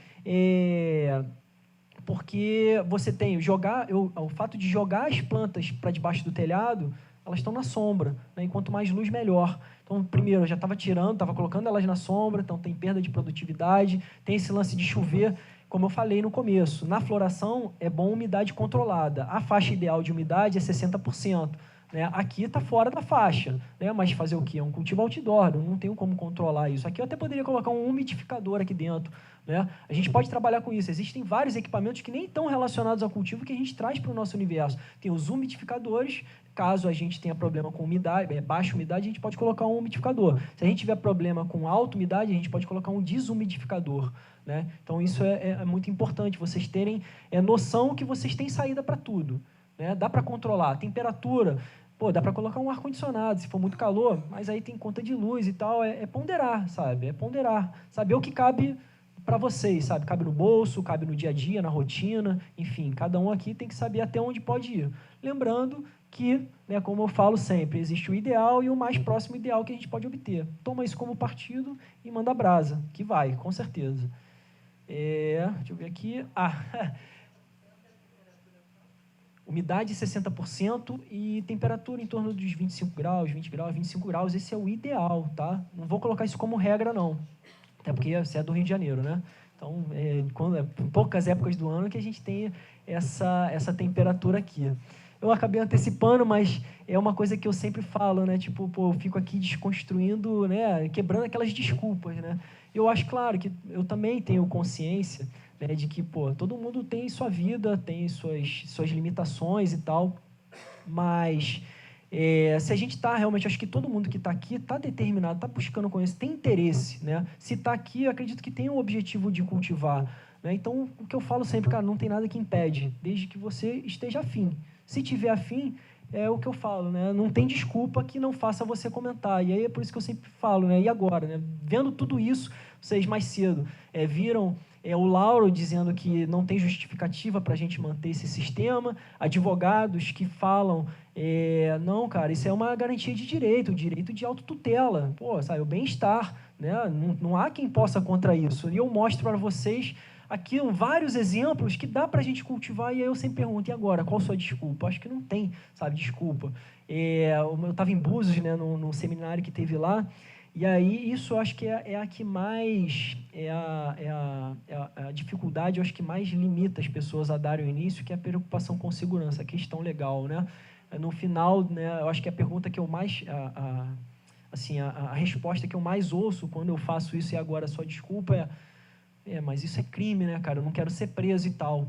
porque você tem o fato de jogar as plantas para debaixo do telhado elas estão na sombra, né? E quanto mais luz, melhor. Então, primeiro, eu já estava tirando, estava colocando elas na sombra, então tem perda de produtividade, tem esse lance de chover, como eu falei no começo. Na floração, é bom umidade controlada. A faixa ideal de umidade é 60%. Né? Aqui está fora da faixa, né? Mas fazer o quê? É um cultivo outdoor, não tenho como controlar isso. Aqui eu até poderia colocar um umidificador aqui dentro. Né? A gente pode trabalhar com isso. Existem vários equipamentos que nem estão relacionados ao cultivo que a gente traz para o nosso universo. Tem os umidificadores, caso a gente tenha problema com umidade, baixa umidade, a gente pode colocar um umidificador. Se a gente tiver problema com alta umidade, a gente pode colocar um desumidificador. Né? Então, isso é muito importante, vocês terem noção que vocês têm saída para tudo. Né? Dá para controlar a temperatura, pô, dá para colocar um ar-condicionado, se for muito calor, mas aí tem conta de luz e tal, ponderar, sabe? É ponderar, saber o que cabe para vocês, sabe? Cabe no bolso, cabe no dia a dia, na rotina, enfim, cada um aqui tem que saber até onde pode ir. Lembrando que, né, como eu falo sempre, existe o ideal e o mais próximo ideal que a gente pode obter. Toma isso como partido e manda brasa, que vai, com certeza. Deixa eu ver aqui. Umidade 60% e temperatura em torno dos 25 graus, 20 graus, 25 graus. Esse é o ideal, tá? Não vou colocar isso como regra, não. Até porque você é do Rio de Janeiro, né? Então, em poucas épocas do ano que a gente tem essa temperatura aqui. Eu acabei antecipando, mas é uma coisa que eu sempre falo, né? Tipo, pô, eu fico aqui desconstruindo, né? Quebrando aquelas desculpas, né? Eu acho, claro, que eu também tenho consciência, né, de que, pô, todo mundo tem sua vida, tem suas limitações e tal, mas se a gente está realmente, acho que todo mundo que está aqui está determinado, está buscando conhecer, tem interesse, né? Se está aqui, eu acredito que tem o objetivo de cultivar, né? Então, o que eu falo sempre, cara, não tem nada que impede, desde que você esteja afim. Se tiver afim, é o que eu falo, né? Não tem desculpa que não faça você comentar. E aí é por isso que eu sempre falo, né? E agora, né? Vendo tudo isso, vocês mais cedo viram o Lauro dizendo que não tem justificativa para a gente manter esse sistema, advogados que falam, não, cara, isso é uma garantia de direito, o direito de autotutela, pô, sabe, o bem-estar, né? Não há quem possa contra isso. E eu mostro para vocês aqui vários exemplos que dá para a gente cultivar, e aí eu sempre pergunto, e agora, qual a sua desculpa? Acho que não tem, sabe, desculpa. Eu estava em Búzios, né, num seminário que teve lá, e aí isso eu acho que é a que mais, a dificuldade, eu acho que mais limita as pessoas a darem o início, que é a preocupação com segurança, a questão legal, né? No final, né, eu acho que a pergunta que eu mais, assim, a resposta que eu mais ouço quando eu faço isso, e agora a sua desculpa mas isso é crime, né, cara? Eu não quero ser preso e tal.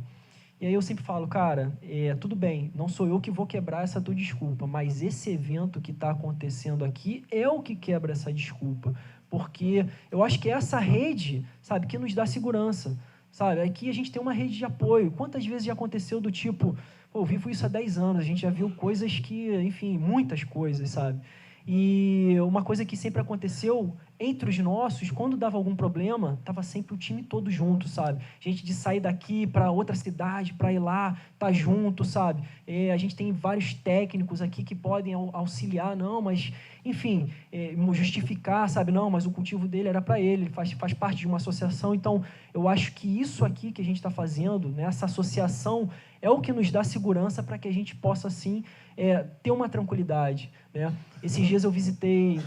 E aí eu sempre falo, cara, tudo bem, não sou eu que vou quebrar essa tua desculpa, mas esse evento que está acontecendo aqui é o que quebra essa desculpa. Porque eu acho que é essa rede, sabe, que nos dá segurança. Sabe? Aqui a gente tem uma rede de apoio. Quantas vezes já aconteceu do tipo, pô, eu vivo isso há 10 anos, a gente já viu coisas que, enfim, muitas coisas, sabe? E uma coisa que sempre aconteceu entre os nossos, quando dava algum problema, estava sempre o time todo junto, sabe? Gente de sair daqui para outra cidade, para ir lá, tá junto, sabe? A gente tem vários técnicos aqui que podem auxiliar, não, mas, enfim, justificar, sabe? Não, mas o cultivo dele era para ele faz parte de uma associação. Então, eu acho que isso aqui que a gente está fazendo, né, essa associação, é o que nos dá segurança para que a gente possa, assim, ter uma tranquilidade, né? Esses dias eu visitei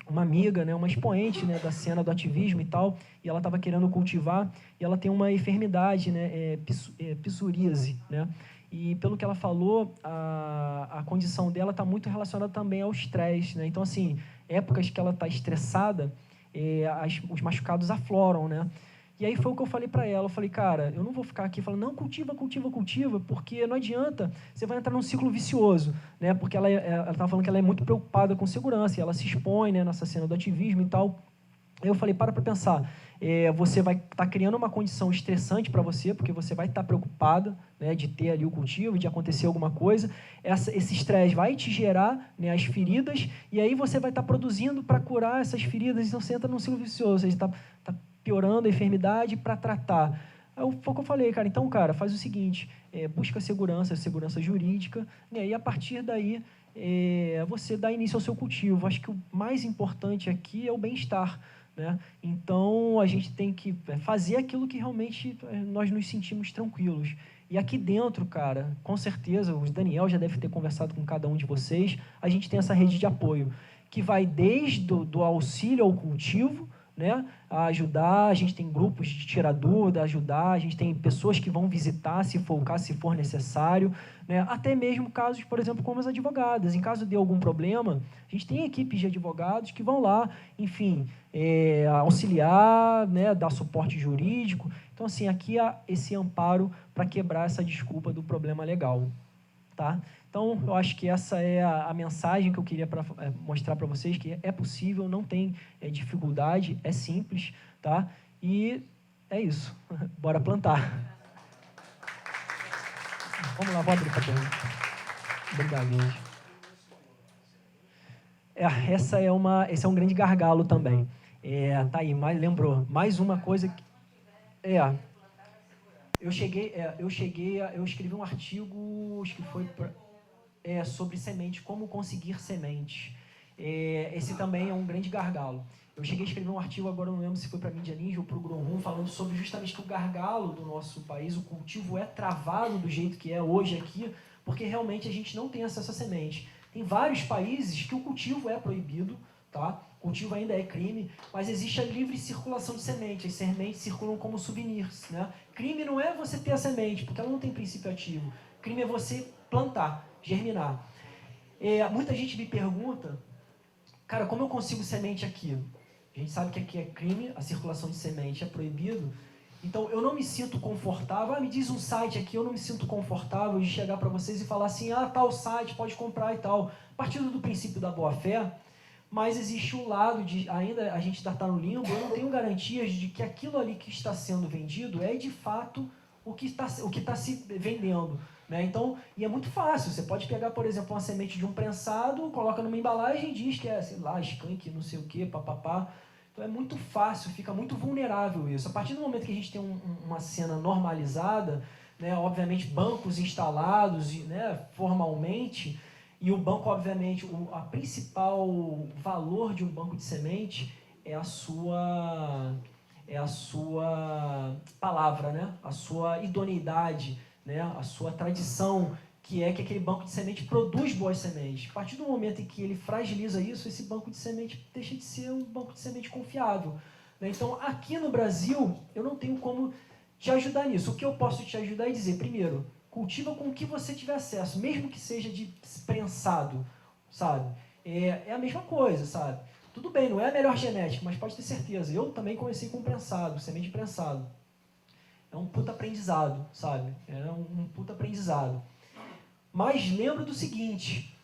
uma amiga, né, uma expoente, né, da cena do ativismo e tal, e ela estava querendo cultivar, e ela tem uma enfermidade, né, psoríase, né, e pelo que ela falou, a condição dela está muito relacionada também ao estresse, né, então, assim, épocas que ela está estressada, os machucados afloram, né. E aí foi o que eu falei para ela, eu falei, cara, eu não vou ficar aqui falando, não, cultiva, porque não adianta, você vai entrar num ciclo vicioso, né? Porque ela estava falando que ela é muito preocupada com segurança, e ela se expõe, né, nessa cena do ativismo e tal. Aí eu falei, para pensar, você vai estar criando uma condição estressante para você, porque você vai estar preocupada, né, de ter ali o cultivo, de acontecer alguma coisa, esse estresse vai te gerar, né, as feridas, e aí você vai estar produzindo para curar essas feridas, então você entra num ciclo vicioso, ou seja, está piorando a enfermidade para tratar. Foi o que eu falei, cara, então, cara, faz o seguinte, busca segurança jurídica, né, e a partir daí você dá início ao seu cultivo. Acho que o mais importante aqui é o bem-estar, né? Então, a gente tem que fazer aquilo que realmente nós nos sentimos tranquilos. E aqui dentro, cara, com certeza, o Daniel já deve ter conversado com cada um de vocês, a gente tem essa rede de apoio, que vai desde do auxílio ao cultivo, né, a ajudar, a gente tem grupos de tirar dúvida, ajudar, a gente tem pessoas que vão visitar, se for o caso, se for necessário, né, até mesmo casos, por exemplo, como as advogadas. Em caso de algum problema, a gente tem equipes de advogados que vão lá, enfim, auxiliar, né, dar suporte jurídico. Então, assim, aqui há esse amparo para quebrar essa desculpa do problema legal, tá? Então, eu acho que essa é a mensagem que eu queria mostrar para vocês, que é possível, não tem dificuldade, é simples, tá? E é isso. Bora plantar. Vamos lá, vou abrir para pergunta. Obrigado, gente. Esse é um grande gargalo também. Tá aí, lembrou. Mais uma coisa que... Eu escrevi um artigo, acho que foi sobre semente, como conseguir semente. Esse também é um grande gargalo. Eu cheguei a escrever um artigo, agora não lembro se foi para a Mídia Ninja ou para o Grow, falando sobre justamente que o gargalo do nosso país, o cultivo é travado do jeito que é hoje aqui, porque realmente a gente não tem acesso à semente. Tem vários países que o cultivo é proibido, tá? O cultivo ainda é crime, mas existe a livre circulação de sementes. As sementes circulam como souvenirs, né? Crime não é você ter a semente, porque ela não tem princípio ativo. Crime é você plantar, germinar. Muita gente me pergunta, cara, como eu consigo semente aqui? A gente sabe que aqui é crime, a circulação de semente é proibido. Então, eu não me sinto confortável. Me diz um site aqui, eu não me sinto confortável de chegar para vocês e falar assim, tal site, pode comprar e tal. Partindo do princípio da boa-fé, mas existe um lado de, ainda a gente está no limbo, eu não tenho garantias de que aquilo ali que está sendo vendido é de fato o que está se vendendo. Né? Então, e é muito fácil, você pode pegar, por exemplo, uma semente de um prensado, coloca numa embalagem e diz que é, sei lá, skunk, não sei o que, papapá. Então é muito fácil, fica muito vulnerável isso. A partir do momento que a gente tem uma cena normalizada, né, obviamente bancos instalados, né, formalmente, e o banco, obviamente, a principal valor de um banco de semente é a sua palavra, né? A sua idoneidade, né? A sua tradição, que é que aquele banco de semente produz boas sementes. A partir do momento em que ele fragiliza isso, esse banco de semente deixa de ser um banco de semente confiável. Né? Então, aqui no Brasil, eu não tenho como te ajudar nisso. O que eu posso te ajudar é dizer, primeiro, cultiva com o que você tiver acesso, mesmo que seja de prensado, sabe? É a mesma coisa, sabe? Tudo bem, não é a melhor genética, mas pode ter certeza. Eu também comecei com prensado, semente de prensado. É um puta aprendizado, sabe? É um puta aprendizado. Mas lembra do seguinte,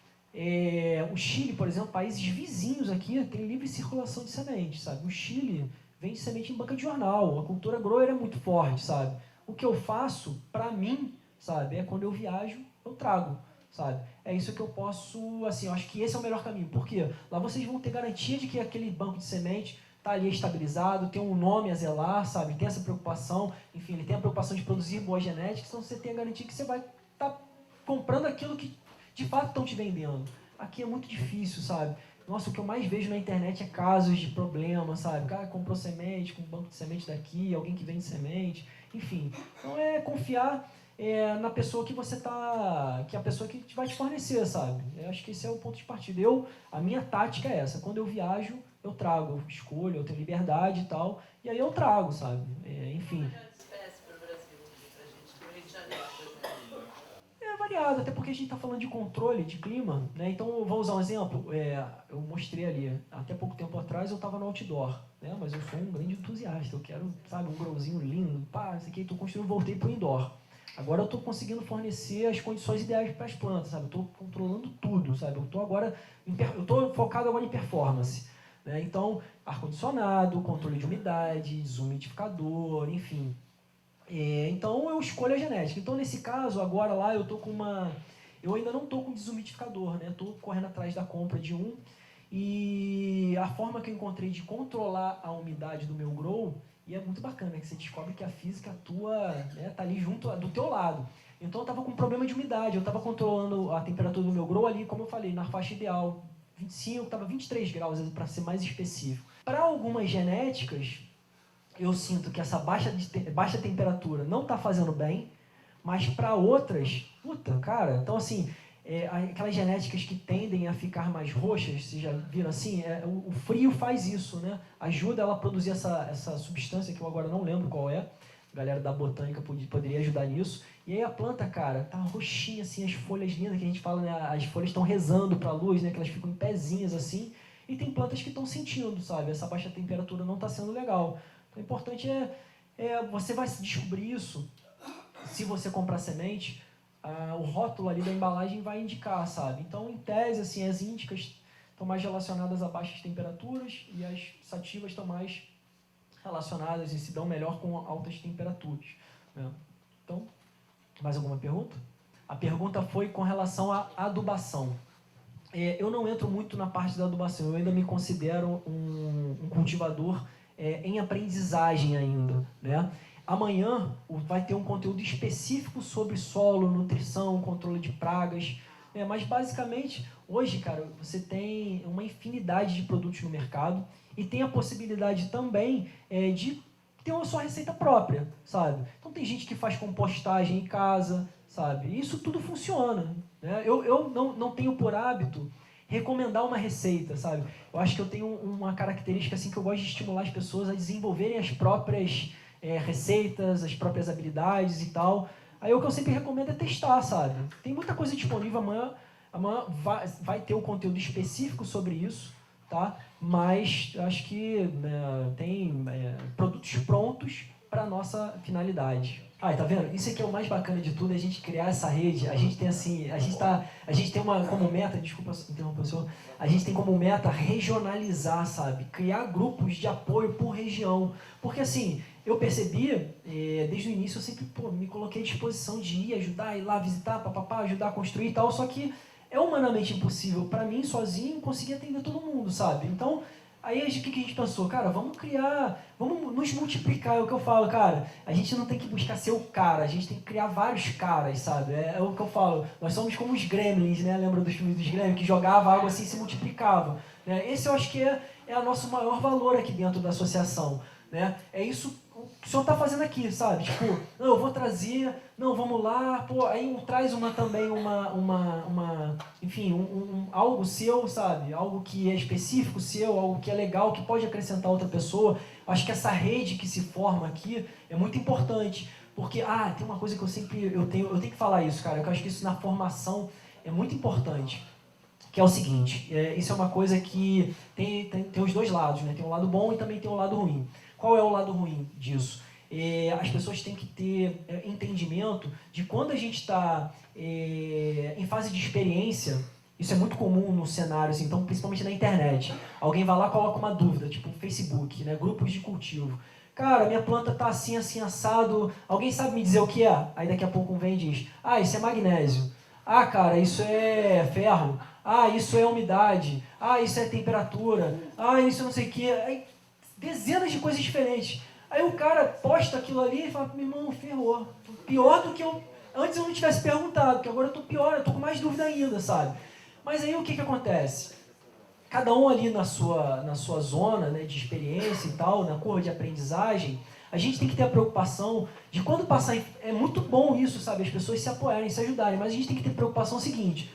o Chile, por exemplo, países vizinhos aqui, tem livre circulação de sementes, sabe? O Chile vende semente em banca de jornal, a cultura grower é muito forte, sabe? O que eu faço, pra mim, sabe, é quando eu viajo, eu trago, sabe? É isso que eu posso, assim, eu acho que esse é o melhor caminho. Por quê? Lá vocês vão ter garantia de que aquele banco de semente está ali estabilizado, tem um nome a zelar, sabe? Tem essa preocupação, enfim, ele tem a preocupação de produzir boa genética, então você tem a garantia que você vai estar comprando aquilo que de fato estão te vendendo. Aqui é muito difícil, sabe? Nossa, o que eu mais vejo na internet é casos de problemas, sabe? O cara comprou semente, com um banco de semente daqui, alguém que vende semente, enfim. Então é confiar na pessoa que você tá, que é a pessoa que vai te fornecer, sabe? Eu acho que esse é o ponto de partida. A minha tática é essa. Quando eu viajo, eu trago, eu escolho, eu tenho liberdade e tal, e aí eu trago, sabe? Enfim. É variado, até porque a gente está falando de controle de clima, né? Então, eu vou usar um exemplo. Eu mostrei ali, até pouco tempo atrás eu estava no outdoor, né? Mas eu sou um grande entusiasta, eu quero, sabe, um growzinho lindo, pá, isso aqui, estou construindo, voltei para o indoor. Agora eu estou conseguindo fornecer as condições ideais para as plantas, sabe? Eu estou controlando tudo, sabe? Eu estou focado agora em performance, né? Então, ar-condicionado, controle de umidade, desumidificador, enfim. Então eu escolho a genética. Então nesse caso, agora lá eu ainda não estou com desumidificador, né? Estou correndo atrás da compra de um. E a forma que eu encontrei de controlar a umidade do meu grow, e é muito bacana, que você descobre que a física atua, né, tá ali junto do teu lado. Então eu estava com problema de umidade, eu estava controlando a temperatura do meu grow ali, como eu falei, na faixa ideal, 25, estava 23 graus, para ser mais específico. Para algumas genéticas, eu sinto que essa baixa temperatura não está fazendo bem, Mas para outras, puta, cara, então assim, aquelas genéticas que tendem a ficar mais roxas, vocês já viram assim? O frio faz isso, né? Ajuda ela a produzir essa substância que eu agora não lembro qual é. A galera da botânica poderia ajudar nisso. E aí a planta, cara, tá roxinha assim, as folhas lindas que a gente fala, né? As folhas estão rezando para a luz, né? Que elas ficam em pezinhas assim. E tem plantas que estão sentindo, sabe? Essa baixa temperatura não está sendo legal. Então, o importante você vai descobrir isso se você comprar semente. O rótulo ali da embalagem vai indicar, sabe? Então, em tese, assim, as índicas estão mais relacionadas a baixas temperaturas e as sativas estão mais relacionadas e se dão melhor com altas temperaturas, né? Então, mais alguma pergunta? A pergunta foi com relação à adubação. Eu não entro muito na parte da adubação, eu ainda me considero um cultivador em aprendizagem ainda, né? Amanhã vai ter um conteúdo específico sobre solo, nutrição, controle de pragas, né? Mas basicamente, hoje, cara, você tem uma infinidade de produtos no mercado e tem a possibilidade também de ter a sua receita própria, sabe? Então tem gente que faz compostagem em casa, sabe? E isso tudo funciona, né? Eu não tenho por hábito recomendar uma receita, sabe? Eu acho que eu tenho uma característica assim que eu gosto de estimular as pessoas a desenvolverem as próprias receitas, as próprias habilidades e tal. Aí o que eu sempre recomendo é testar, sabe? Tem muita coisa disponível amanhã vai ter um conteúdo específico sobre isso, tá? Mas eu acho que tem produtos prontos para a nossa finalidade. Tá vendo? Isso aqui é o mais bacana de tudo, a gente criar essa rede. A gente tem assim, a gente tem como meta, desculpa interromper o senhor, a gente tem como meta regionalizar, sabe? Criar grupos de apoio por região. Porque assim, eu percebi, desde o início eu sempre me coloquei à disposição de ir, ajudar, ir lá visitar, papapá, ajudar a construir e tal, só que é humanamente impossível para mim, sozinho, conseguir atender todo mundo, sabe? Então, aí o que a gente pensou? Cara, vamos nos multiplicar, é o que eu falo, cara. A gente não tem que buscar ser o cara, a gente tem que criar vários caras, sabe? É o que eu falo, nós somos como os gremlins, né? Lembra dos filmes dos gremlins, que jogava água assim e se multiplicava, né? Esse eu acho que é o nosso maior valor aqui dentro da associação, né? É isso que o senhor está fazendo aqui, sabe? Tipo, não, eu vou trazer, não, vamos lá, pô, aí traz também enfim, algo seu, sabe? Algo que é específico seu, algo que é legal, que pode acrescentar outra pessoa. Acho que essa rede que se forma aqui é muito importante, porque, tem uma coisa que eu tenho que falar isso, cara, eu acho que isso na formação é muito importante, que é o seguinte, isso é uma coisa que tem os dois lados, né? Tem um lado bom e também tem um lado ruim. Qual é o lado ruim disso? As pessoas têm que ter entendimento de quando a gente está em fase de experiência. Isso é muito comum nos cenários, então, principalmente na internet. Alguém vai lá e coloca uma dúvida, tipo no Facebook, né? Grupos de cultivo. Cara, minha planta está assim, assim, assado. Alguém sabe me dizer o que é? Aí daqui a pouco vem e diz, isso é magnésio. Cara, isso é ferro. Isso é umidade. Isso é temperatura. Isso não sei o que. Aí, dezenas de coisas diferentes. Aí o cara posta aquilo ali e fala, meu irmão, ferrou. Pior do que antes eu não tivesse perguntado, porque agora eu tô pior, eu tô com mais dúvida ainda, sabe? Mas aí o que acontece? Cada um ali na sua zona, né, de experiência e tal, na curva de aprendizagem, a gente tem que ter a preocupação de quando passar... É muito bom isso, sabe? As pessoas se apoiarem, se ajudarem, mas a gente tem que ter preocupação seguinte.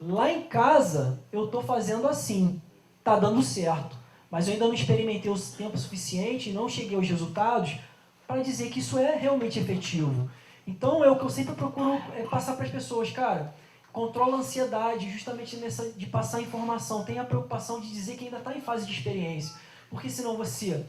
Lá em casa eu tô fazendo assim, tá dando certo. Mas eu ainda não experimentei o tempo suficiente e não cheguei aos resultados para dizer que isso é realmente efetivo. Então, é o que eu sempre procuro passar para as pessoas. Cara, controla a ansiedade justamente de passar informação. Tenha a preocupação de dizer que ainda está em fase de experiência. Porque senão você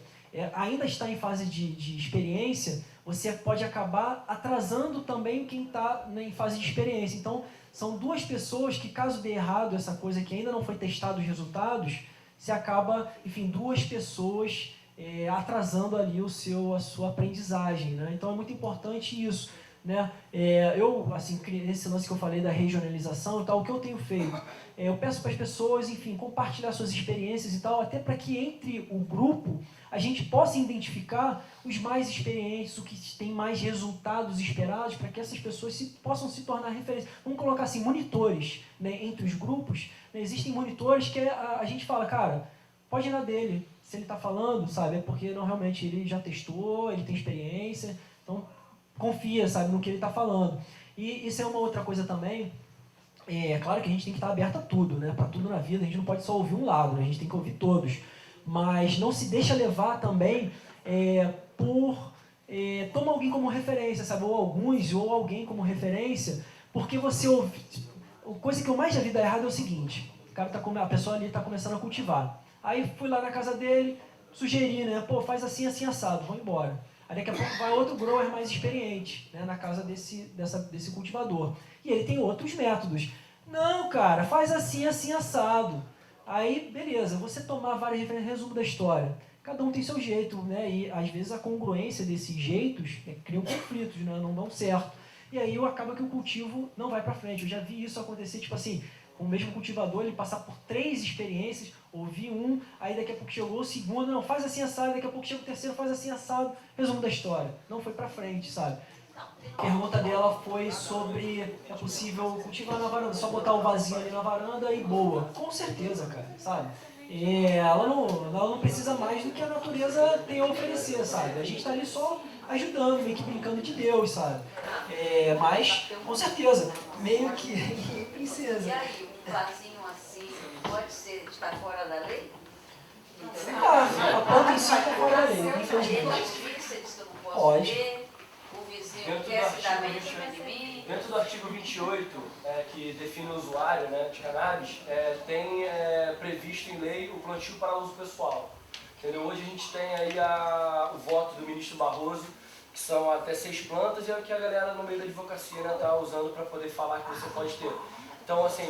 ainda está em fase de experiência, você pode acabar atrasando também quem está em fase de experiência. Então, são duas pessoas que, caso dê errado essa coisa que ainda não foi testado os resultados, se acaba, enfim, duas pessoas atrasando ali a sua aprendizagem, né? Então é muito importante isso, né? Eu, assim, esse lance que eu falei da regionalização e tal, o que eu tenho feito? Eu peço para as pessoas, enfim, compartilhar suas experiências e tal, até para que entre o grupo a gente possa identificar os mais experientes, o que tem mais resultados esperados, para que essas pessoas possam se tornar referência. Vamos colocar assim, monitores, né, entre os grupos. Né, existem monitores que a gente fala, cara, pode ir na dele. Se ele está falando, sabe, é porque realmente ele já testou, ele tem experiência. Então, confia, sabe, no que ele está falando. E isso é uma outra coisa também. É claro que a gente tem que estar aberto a tudo, né? Para tudo na vida, a gente não pode só ouvir um lado, né? A gente tem que ouvir todos. Mas não se deixa levar também por toma alguém como referência, sabe? Ou alguns, ou alguém como referência, porque você ouve. A coisa que eu mais já vi dar errado é o seguinte: a pessoa ali está começando a cultivar. Aí fui lá na casa dele, sugeri, né? Pô, faz assim, assim, assado, vou embora. Aí daqui a pouco vai outro grower mais experiente, né, na casa desse cultivador. E ele tem outros métodos. Não, cara, faz assim, assim, assado. Aí, beleza, você tomar várias referências, resumo da história. Cada um tem seu jeito, né? E às vezes a congruência desses jeitos criam conflitos, né? Não dão certo. E aí acaba que o cultivo não vai para frente. Eu já vi isso acontecer, tipo assim, com o mesmo cultivador, ele passar por 3 experiências, ouvir um, aí daqui a pouco chegou o segundo, não, faz assim assado, daqui a pouco chega o terceiro, faz assim assado. Resumo da história, não foi para frente, sabe? A pergunta dela foi sobre é possível cultivar na varanda, só botar o vasinho ali na varanda e boa. Com certeza, cara, sabe? Ela não precisa mais do que a natureza tem a oferecer, sabe? A gente está ali só ajudando, meio que brincando de Deus, sabe? Mas, com certeza, meio que princesa. E aí, um vasinho assim, pode ser, está fora da lei? A planta em si está fora da lei, infelizmente. Você disse que eu não posso Pode. ver, o vizinho quer se dar bem em cima de mim. Dentro do artigo 28, que define o usuário, né, de cannabis, tem previsto em lei o plantio para uso pessoal. Entendeu? Hoje a gente tem aí o voto do ministro Barroso, que são até 6 plantas, e é o que a galera no meio da advocacia está usando para poder falar que você pode ter. Então, assim,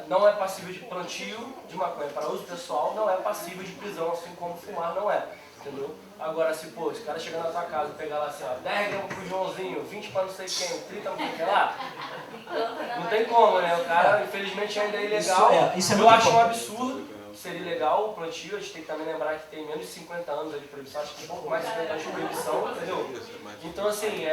não é passível de plantio de maconha para uso pessoal, não é passível de prisão, assim como fumar não é. Entendeu? Agora, se pô, esse cara chegar na tua casa e pegar lá assim, ó, 10 gramas pro Joãozinho, 20 para não sei quem, 30 para não sei quem lá, não tem como, né? O cara, infelizmente, ainda é ilegal. Isso é eu muito acho um bom. absurdo, seria ilegal o plantio, a gente tem que também lembrar que tem menos de 50 anos de proibição, acho que um pouco mais de 50 anos de proibição, entendeu? Então, assim,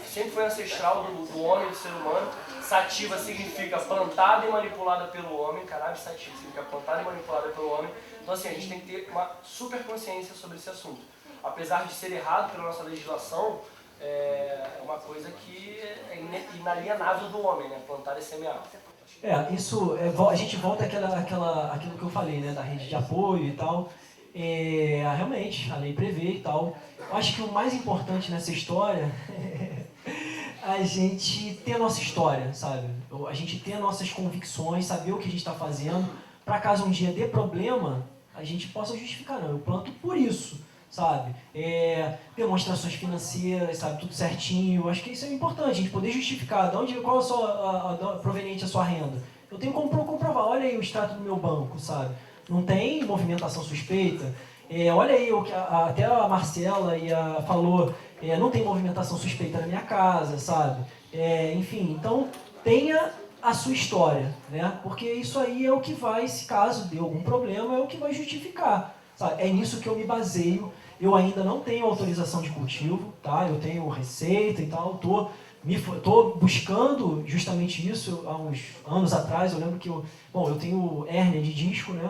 sempre foi ancestral do homem, do ser humano. Sativa significa plantada e manipulada pelo homem, cannabis sativa significa plantada e manipulada pelo homem. Então, assim, a gente tem que ter uma super consciência sobre esse assunto. Apesar de ser errado pela nossa legislação, é uma coisa que é inalienável do homem, né? Plantar e semear. Isso, a gente volta àquilo que eu falei, né, da rede de apoio e tal. Realmente, a lei prevê e tal. Eu acho que o mais importante nessa história é a gente ter a nossa história, sabe? A gente ter nossas convicções, saber o que a gente está fazendo, para caso um dia dê problema, a gente possa justificar, não, eu planto por isso, sabe? Demonstrações financeiras, sabe, tudo certinho. Eu acho que isso é importante, a gente poder justificar qual é proveniente a sua renda. Eu tenho como comprovar, olha aí o extrato do meu banco, sabe? Não tem movimentação suspeita. Olha aí, até a Marcela falou, não tem movimentação suspeita na minha casa, sabe? Enfim, então tenha a sua história, né? Porque isso aí é o que vai, se caso dê algum problema, é o que vai justificar, sabe? É nisso que eu me baseio. Eu ainda não tenho autorização de cultivo, tá? Eu tenho receita e tal, tô buscando justamente isso há uns anos atrás. Eu lembro que eu tenho hérnia de disco, né?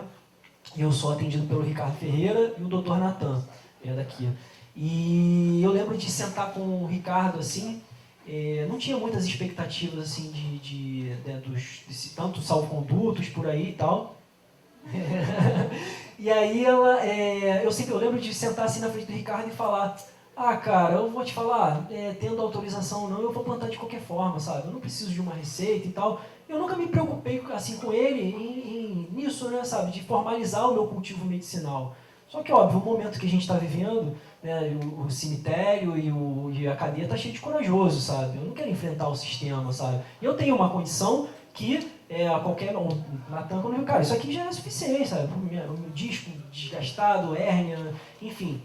E eu sou atendido pelo Ricardo Ferreira e o Dr. Natan, daqui. E eu lembro de sentar com o Ricardo assim, não tinha muitas expectativas assim de tanto salvo-condutos por aí e tal. E aí eu lembro de sentar assim na frente do Ricardo e falar: cara, eu vou te falar, tendo autorização ou não, eu vou plantar de qualquer forma, sabe? Eu não preciso de uma receita e tal. Eu nunca me preocupei assim com ele nisso, né, sabe? De formalizar o meu cultivo medicinal. Só que, óbvio, o momento que a gente está vivendo, né, o cemitério e a cadeia tá cheio de corajoso, sabe? Eu não quero enfrentar o sistema, sabe? E eu tenho uma condição que na tampa no Rio, cara, isso aqui já é suficiente, sabe? O meu disco desgastado, hérnia, enfim.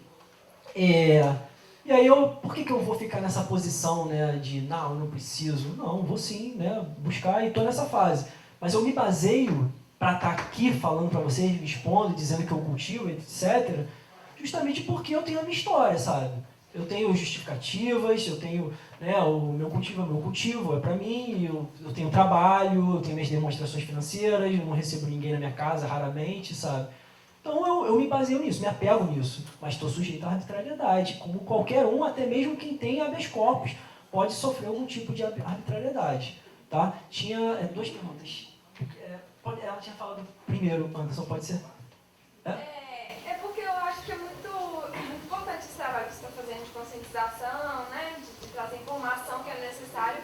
E aí, por que eu vou ficar nessa posição, né, de não preciso? Não, vou sim, né, buscar e estou nessa fase. Mas eu me baseio para estar aqui falando para vocês, expondo, dizendo que eu cultivo, etc., justamente porque eu tenho a minha história, sabe? Eu tenho justificativas, eu tenho, né, o meu cultivo, é para mim, eu tenho trabalho, eu tenho minhas demonstrações financeiras, eu não recebo ninguém na minha casa, raramente, sabe? Então eu me baseio nisso, me apego nisso, mas estou sujeito à arbitrariedade, como qualquer um, até mesmo quem tem habeas corpus, pode sofrer algum tipo de arbitrariedade. Tá? Tinha duas perguntas. Ela tinha falado primeiro, Anderson, pode ser? É porque eu acho que é muito importante esse trabalho que você está fazendo de conscientização, né, de trazer informação que é necessário,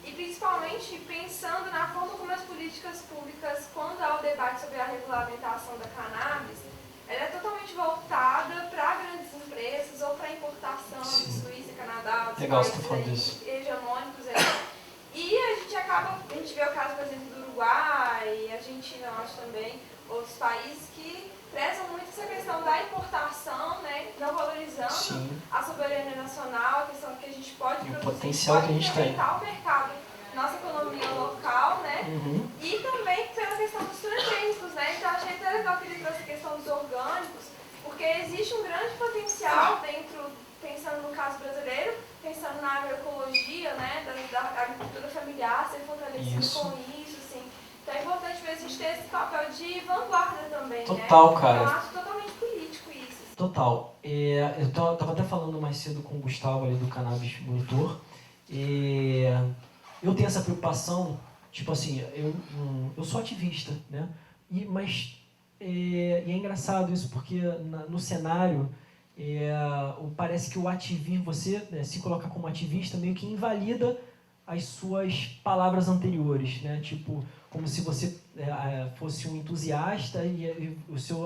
e principalmente pensando na forma como as políticas públicas, quando há o debate sobre a regulamentação da cannabis, ela é totalmente voltada para grandes empresas ou para importação de Suíça, Canadá, dos países hegemônicos. E a gente vê o caso, por exemplo, do Uruguai, Argentina, eu acho também, outros países que prezam muito essa questão da importação, né, não valorizando a soberania nacional, a questão que a gente pode produzir, o potencial que a gente tem, o mercado, nossa economia local, né, e também pela questão dos transgênicos, né, então achei até legal que ele trouxe a questão dos orgânicos, porque existe um grande potencial dentro, pensando no caso brasileiro, pensando na agroecologia, né, da agricultura familiar, ser fortalecido com isso, assim. Então é importante ver a gente ter esse papel de vanguarda também, total, né? cara. Eu acho totalmente político isso. Total. Eu tava até falando mais cedo com o Gustavo ali do Cannabis Monitor. Eu tenho essa preocupação, tipo assim, eu sou ativista, né? Mas é engraçado isso porque no cenário parece que o ativismo, você se colocar como ativista meio que invalida as suas palavras anteriores, né? Tipo, como se você fosse um entusiasta e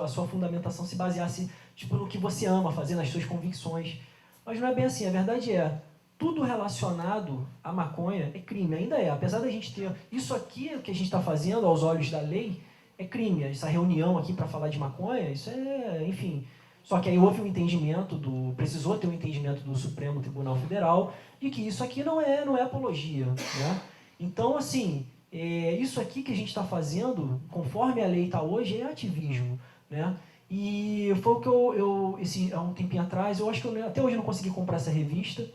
a sua fundamentação se baseasse tipo, no que você ama fazer, nas suas convicções. Mas não é bem assim, a verdade tudo relacionado à maconha é crime, ainda é. Apesar da gente ter isso aqui que a gente está fazendo aos olhos da lei, é crime. Essa reunião aqui para falar de maconha, isso enfim. Só que aí houve um entendimento precisou ter um entendimento do Supremo Tribunal Federal de que isso aqui não é apologia, né? Então, assim, isso aqui que a gente está fazendo, conforme a lei está hoje, é ativismo, né? E foi o que há um tempinho atrás, eu acho que até hoje eu não consegui comprar essa revista,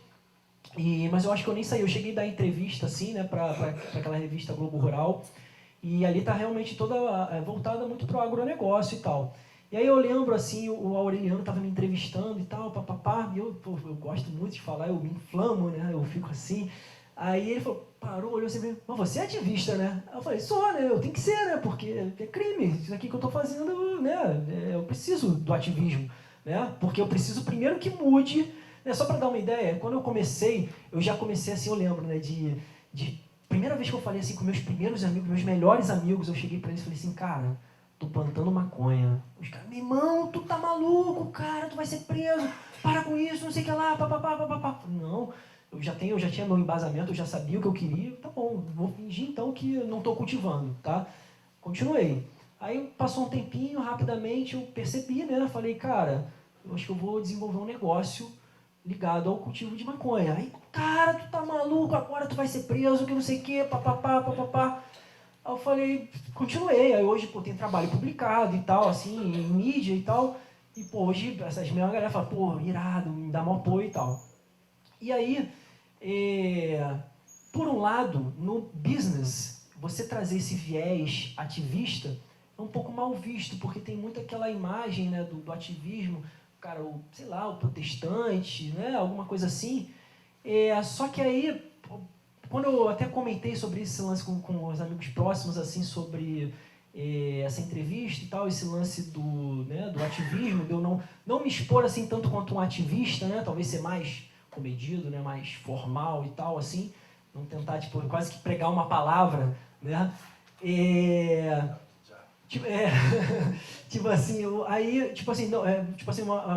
mas eu acho que eu nem saí, eu cheguei a dar entrevista, assim, né, para aquela revista Globo Rural, e ali está realmente toda voltada muito para o agronegócio e tal. E aí eu lembro, assim, o Aureliano estava me entrevistando e tal, papapá, e eu gosto muito de falar, eu me inflamo, né, eu fico assim. Aí ele falou, parou, olhou assim, mas você é ativista, né? Eu falei, sou, né, eu tenho que ser, né, porque é crime, isso aqui que eu estou fazendo, né, eu preciso do ativismo, né, porque eu preciso primeiro que mude, né, só para dar uma ideia, quando eu já comecei assim, eu lembro, né, de primeira vez que eu falei assim com meus primeiros amigos, meus melhores amigos, eu cheguei para eles e falei assim, cara, tô plantando maconha. Os caras, meu irmão, tu tá maluco, cara, tu vai ser preso, para com isso, não sei o que lá, papapá. Não, eu já tinha meu embasamento, eu já sabia o que eu queria, tá bom, vou fingir então que eu não tô cultivando, tá? Continuei. Aí passou um tempinho, rapidamente eu percebi, né, falei, cara, eu acho que eu vou desenvolver um negócio ligado ao cultivo de maconha. Aí, cara, tu tá maluco, agora tu vai ser preso, que não sei o que, papapá. Aí eu falei, continuei, aí hoje tem trabalho publicado e tal, assim, em mídia e tal, e pô, hoje essas mesmas galera falam, pô, irado, me dá maior apoio e tal. E aí, por um lado, no business, você trazer esse viés ativista é um pouco mal visto, porque tem muito aquela imagem, né, do ativismo, cara, sei lá, o protestante, né, alguma coisa assim. Só que aí, quando eu até comentei sobre esse lance com os amigos próximos, assim, sobre essa entrevista e tal, esse lance do ativismo, de eu não me expor assim tanto quanto um ativista, né, talvez ser mais comedido, né, mais formal e tal, assim, não tentar, tipo, quase que pregar uma palavra, né, tipo assim,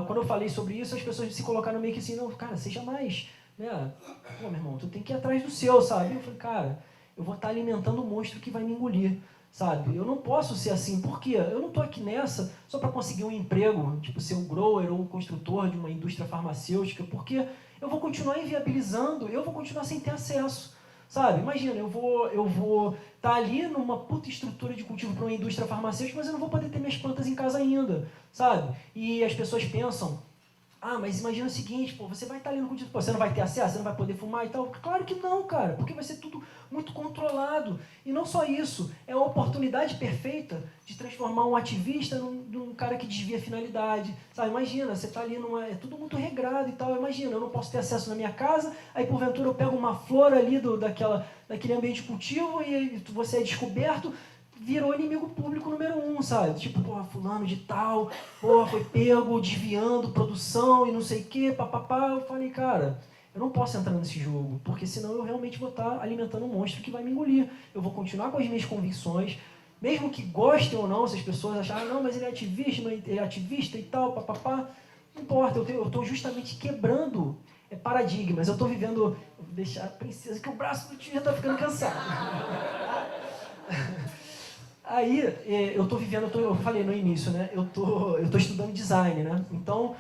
quando eu falei sobre isso, as pessoas se colocaram meio que assim, não, cara, seja mais, né, pô, meu irmão, tu tem que ir atrás do seu, sabe? Eu falei, cara, eu vou estar alimentando um monstro que vai me engolir, sabe? Eu não posso ser assim, por quê? Eu não tô aqui nessa só para conseguir um emprego, tipo, ser um grower ou um construtor de uma indústria farmacêutica, porque eu vou continuar inviabilizando, eu vou continuar sem ter acesso. Sabe, imagina, eu vou estar ali numa puta estrutura de cultivo para uma indústria farmacêutica, mas eu não vou poder ter minhas plantas em casa ainda, sabe? E as pessoas pensam Ah, mas imagina o seguinte, pô, você vai estar ali no cultivo, pô, você não vai ter acesso, você não vai poder fumar e tal. Claro que não, cara, porque vai ser tudo muito controlado. E não só isso, é a oportunidade perfeita de transformar um ativista num cara que desvia a finalidade. Sabe, imagina, você está ali é tudo muito regrado e tal. Imagina, eu não posso ter acesso na minha casa, aí porventura eu pego uma flor ali daquele ambiente de cultivo e você é descoberto, virou inimigo público número 1, sabe? Tipo, porra, fulano de tal, porra, foi pego, desviando produção e não sei o que, papapá. Eu falei, cara, eu não posso entrar nesse jogo, porque senão eu realmente vou estar alimentando um monstro que vai me engolir. Eu vou continuar com as minhas convicções, mesmo que gostem ou não, se as pessoas acharem, não, mas ele é ativista e tal, papapá. Não importa, eu estou justamente quebrando paradigmas. Eu estou vivendo... Vou deixar a princesa, que o braço do tio já está ficando cansado. Aí, eu estou vivendo, eu falei no início, né? Eu tô estudando design, né? Então,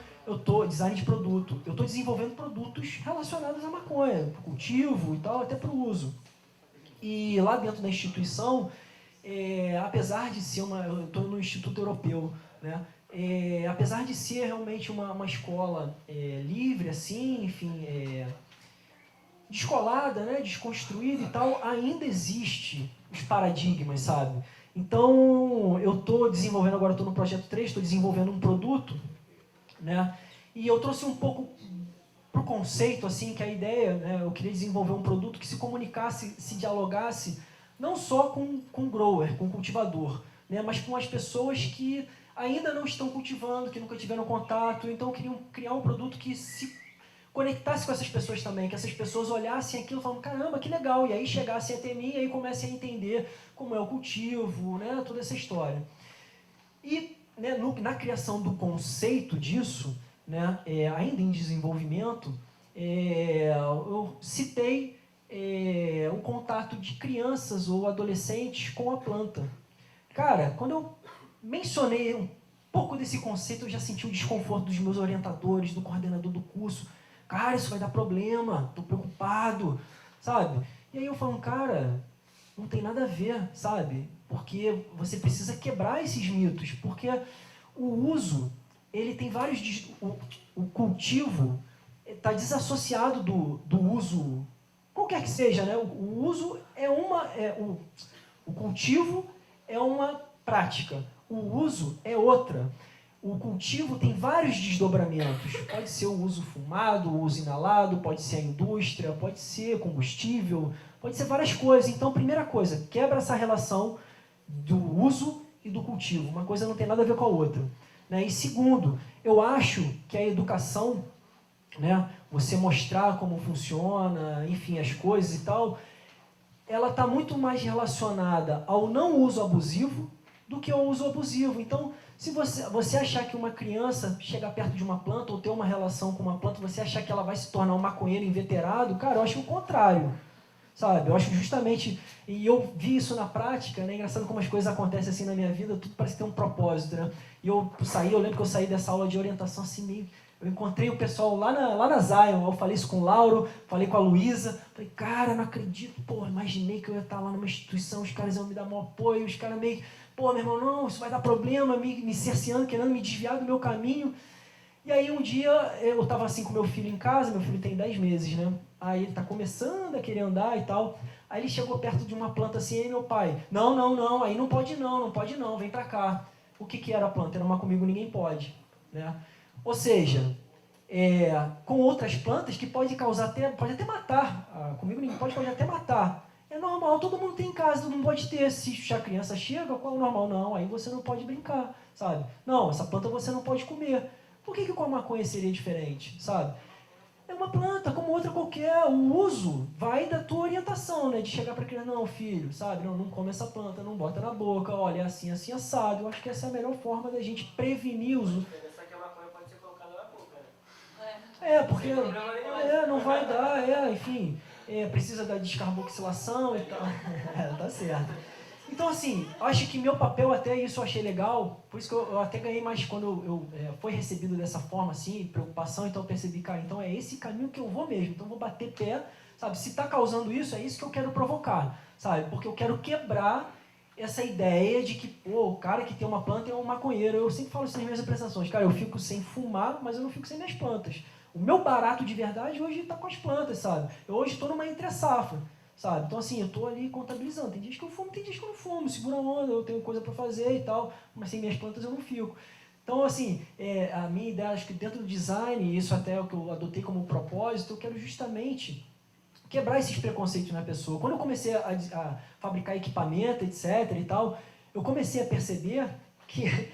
design de produto. Eu estou desenvolvendo produtos relacionados à maconha, para o cultivo e tal, até para o uso. E lá dentro da instituição, apesar de ser eu estou no Instituto Europeu, né? Apesar de ser realmente uma escola livre, assim, enfim, descolada, né? Desconstruída e tal, ainda existe os paradigmas, sabe? Então, eu estou desenvolvendo, agora estou no projeto 3, estou desenvolvendo um produto, né? E eu trouxe um pouco para o conceito, assim, que a ideia, né? Eu queria desenvolver um produto que se comunicasse, se dialogasse, não só com o grower, com o cultivador, né? Mas com as pessoas que ainda não estão cultivando, que nunca tiveram contato. Então, eu queria criar um produto que se conectasse com essas pessoas também, que essas pessoas olhassem aquilo e falassem, caramba, que legal, e aí chegassem até mim e aí comecem a entender como é o cultivo, né, toda essa história. E, né, na criação do conceito disso, né, ainda em desenvolvimento, eu citei o contato de crianças ou adolescentes com a planta. Cara, quando eu mencionei um pouco desse conceito, eu já senti o desconforto dos meus orientadores, do coordenador do curso. Cara, isso vai dar problema, tô preocupado, sabe? E aí eu falo, cara, não tem nada a ver, sabe? Porque você precisa quebrar esses mitos, porque o uso, ele tem vários... O cultivo está desassociado do uso, qualquer que seja, né? O uso o cultivo é uma prática, o uso é outra. O cultivo tem vários desdobramentos. Pode ser o uso fumado, o uso inalado, pode ser a indústria, pode ser combustível, pode ser várias coisas. Então, primeira coisa, quebra essa relação do uso e do cultivo. Uma coisa não tem nada a ver com a outra, né? E segundo, eu acho que a educação, né, você mostrar como funciona, enfim, as coisas e tal, ela está muito mais relacionada ao não uso abusivo do que ao uso abusivo. Então, se você achar que uma criança chegar perto de uma planta ou ter uma relação com uma planta, você achar que ela vai se tornar um maconheiro inveterado, cara, eu acho o contrário, sabe? Eu acho justamente, e eu vi isso na prática, né? Engraçado como as coisas acontecem assim na minha vida, tudo parece ter um propósito, né? E eu lembro que eu saí dessa aula de orientação assim meio... Eu encontrei o pessoal lá na Zion, eu falei isso com o Lauro, falei com a Luísa, falei, cara, não acredito, pô, imaginei que eu ia estar lá numa instituição, os caras iam me dar maior apoio, os caras meio... Pô, meu irmão, não, isso vai dar problema, me cerceando, querendo me desviar do meu caminho. E aí um dia eu estava assim com meu filho em casa, meu filho tem 10 meses, né? Aí ele está começando a querer andar e tal. Aí ele chegou perto de uma planta assim, aí meu pai, não, aí não pode não, vem pra cá. O que era a planta? Era uma comigo ninguém pode, né? Ou seja, com outras plantas que pode até matar. Comigo ninguém pode até matar. É normal, todo mundo tem em casa, todo mundo pode ter. Se a criança chega, qual é o normal? Não, aí você não pode brincar, sabe? Não, essa planta você não pode comer. Por que com a maconha seria diferente, sabe? É uma planta, como outra qualquer. O uso vai da tua orientação, né? De chegar para a criança, não, filho, sabe? Não come essa planta, não bota na boca, olha, é assim, assim, assado. Eu acho que essa é a melhor forma da gente prevenir o uso. Só que a maconha pode ser colocada na boca, né? Porque não vai dar, enfim... precisa da descarboxilação e tal. Tá certo. Então, assim, acho que meu papel até isso eu achei legal, por isso que eu até ganhei mais quando eu fui recebido dessa forma, assim, preocupação, então eu percebi, cara, então é esse caminho que eu vou mesmo, então eu vou bater pé, sabe, se tá causando isso, é isso que eu quero provocar, sabe, porque eu quero quebrar essa ideia de que, pô, o cara que tem uma planta é um maconheiro. Eu sempre falo isso nas minhas apresentações. Cara, eu fico sem fumar, mas eu não fico sem minhas plantas. O meu barato de verdade hoje está com as plantas, sabe? Eu hoje estou numa entre-safra, sabe? Então, assim, eu estou ali contabilizando. Tem dias que eu fumo, tem dias que eu não fumo. Segura a onda, eu tenho coisa para fazer e tal, mas sem minhas plantas eu não fico. Então, assim, a minha ideia, acho que dentro do design, isso até é o que eu adotei como propósito, eu quero justamente quebrar esses preconceitos na pessoa. Quando eu comecei a fabricar equipamento, etc. e tal, eu comecei a perceber que,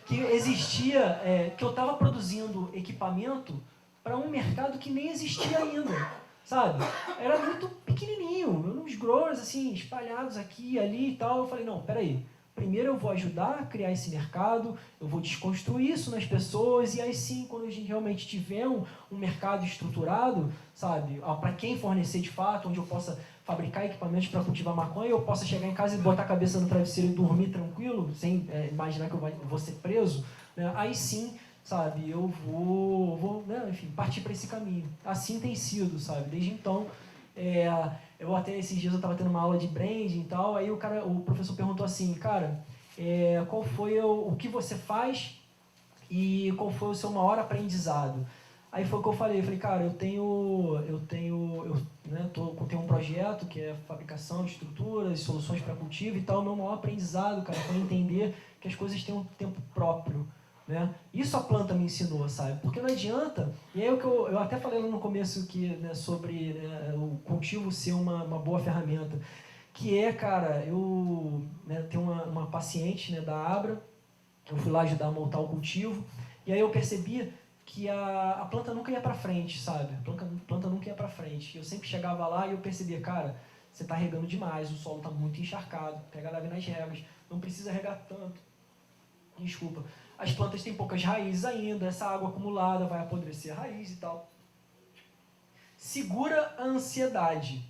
que existia, que eu estava produzindo equipamento para um mercado que nem existia ainda, sabe? Era muito pequenininho, uns growers assim, espalhados aqui, ali e tal. Eu falei, não, peraí. Primeiro eu vou ajudar a criar esse mercado, eu vou desconstruir isso nas pessoas, e aí sim, quando a gente realmente tiver um mercado estruturado, sabe, para quem fornecer de fato, onde eu possa fabricar equipamentos para cultivar maconha, eu possa chegar em casa e botar a cabeça no travesseiro e dormir tranquilo, sem imaginar que eu vou ser preso, né? Aí sim, sabe, eu vou né, enfim, partir para esse caminho. Assim tem sido, sabe, desde então. Eu até esses dias eu estava tendo uma aula de branding e tal, aí o professor perguntou assim, cara, qual foi o que você faz e qual foi o seu maior aprendizado? Aí foi o que eu falei, cara, eu tenho um projeto que é fabricação de estruturas, soluções para cultivo e tal, meu maior aprendizado, cara, foi entender que as coisas têm um tempo próprio. Né? Isso a planta me ensinou, sabe? Porque não adianta, e aí eu até falei lá no começo que, né, sobre o cultivo ser uma boa ferramenta, que cara, eu tenho uma paciente, né, da Abra, eu fui lá ajudar a montar o cultivo, e aí eu percebi que a planta nunca ia para frente, sabe? A planta nunca ia para frente. Eu sempre chegava lá e eu percebia, cara, você está regando demais, o solo está muito encharcado, pega leve nas regas, não precisa regar tanto. Desculpa. As plantas têm poucas raízes ainda, essa água acumulada vai apodrecer a raiz e tal. Segura a ansiedade.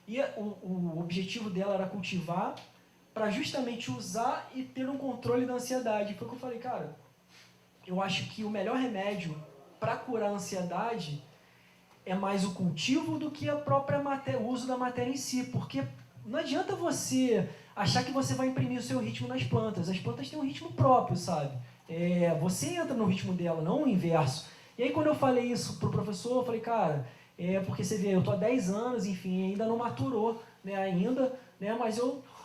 E o objetivo dela era cultivar para justamente usar e ter um controle da ansiedade. Foi o que eu falei, cara, eu acho que o melhor remédio para curar a ansiedade é mais o cultivo do que a própria o uso da matéria em si, porque não adianta você achar que você vai imprimir o seu ritmo nas plantas. As plantas têm um ritmo próprio, sabe? Você entra no ritmo dela, não o inverso. E aí quando eu falei isso pro professor, eu falei, cara, porque você vê, eu tô há 10 anos, enfim, ainda não maturou, né, ainda, né, mas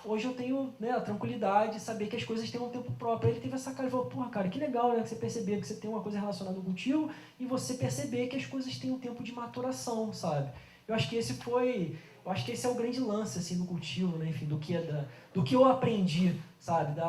hoje eu tenho, né, a tranquilidade de saber que as coisas têm um tempo próprio. Aí ele teve essa cara e falou, porra, cara, que legal, né, que você perceber que você tem uma coisa relacionada ao cultivo e você perceber que as coisas têm um tempo de maturação, sabe? Eu acho que esse é o grande lance, assim, do cultivo, né, enfim, do que eu aprendi, sabe,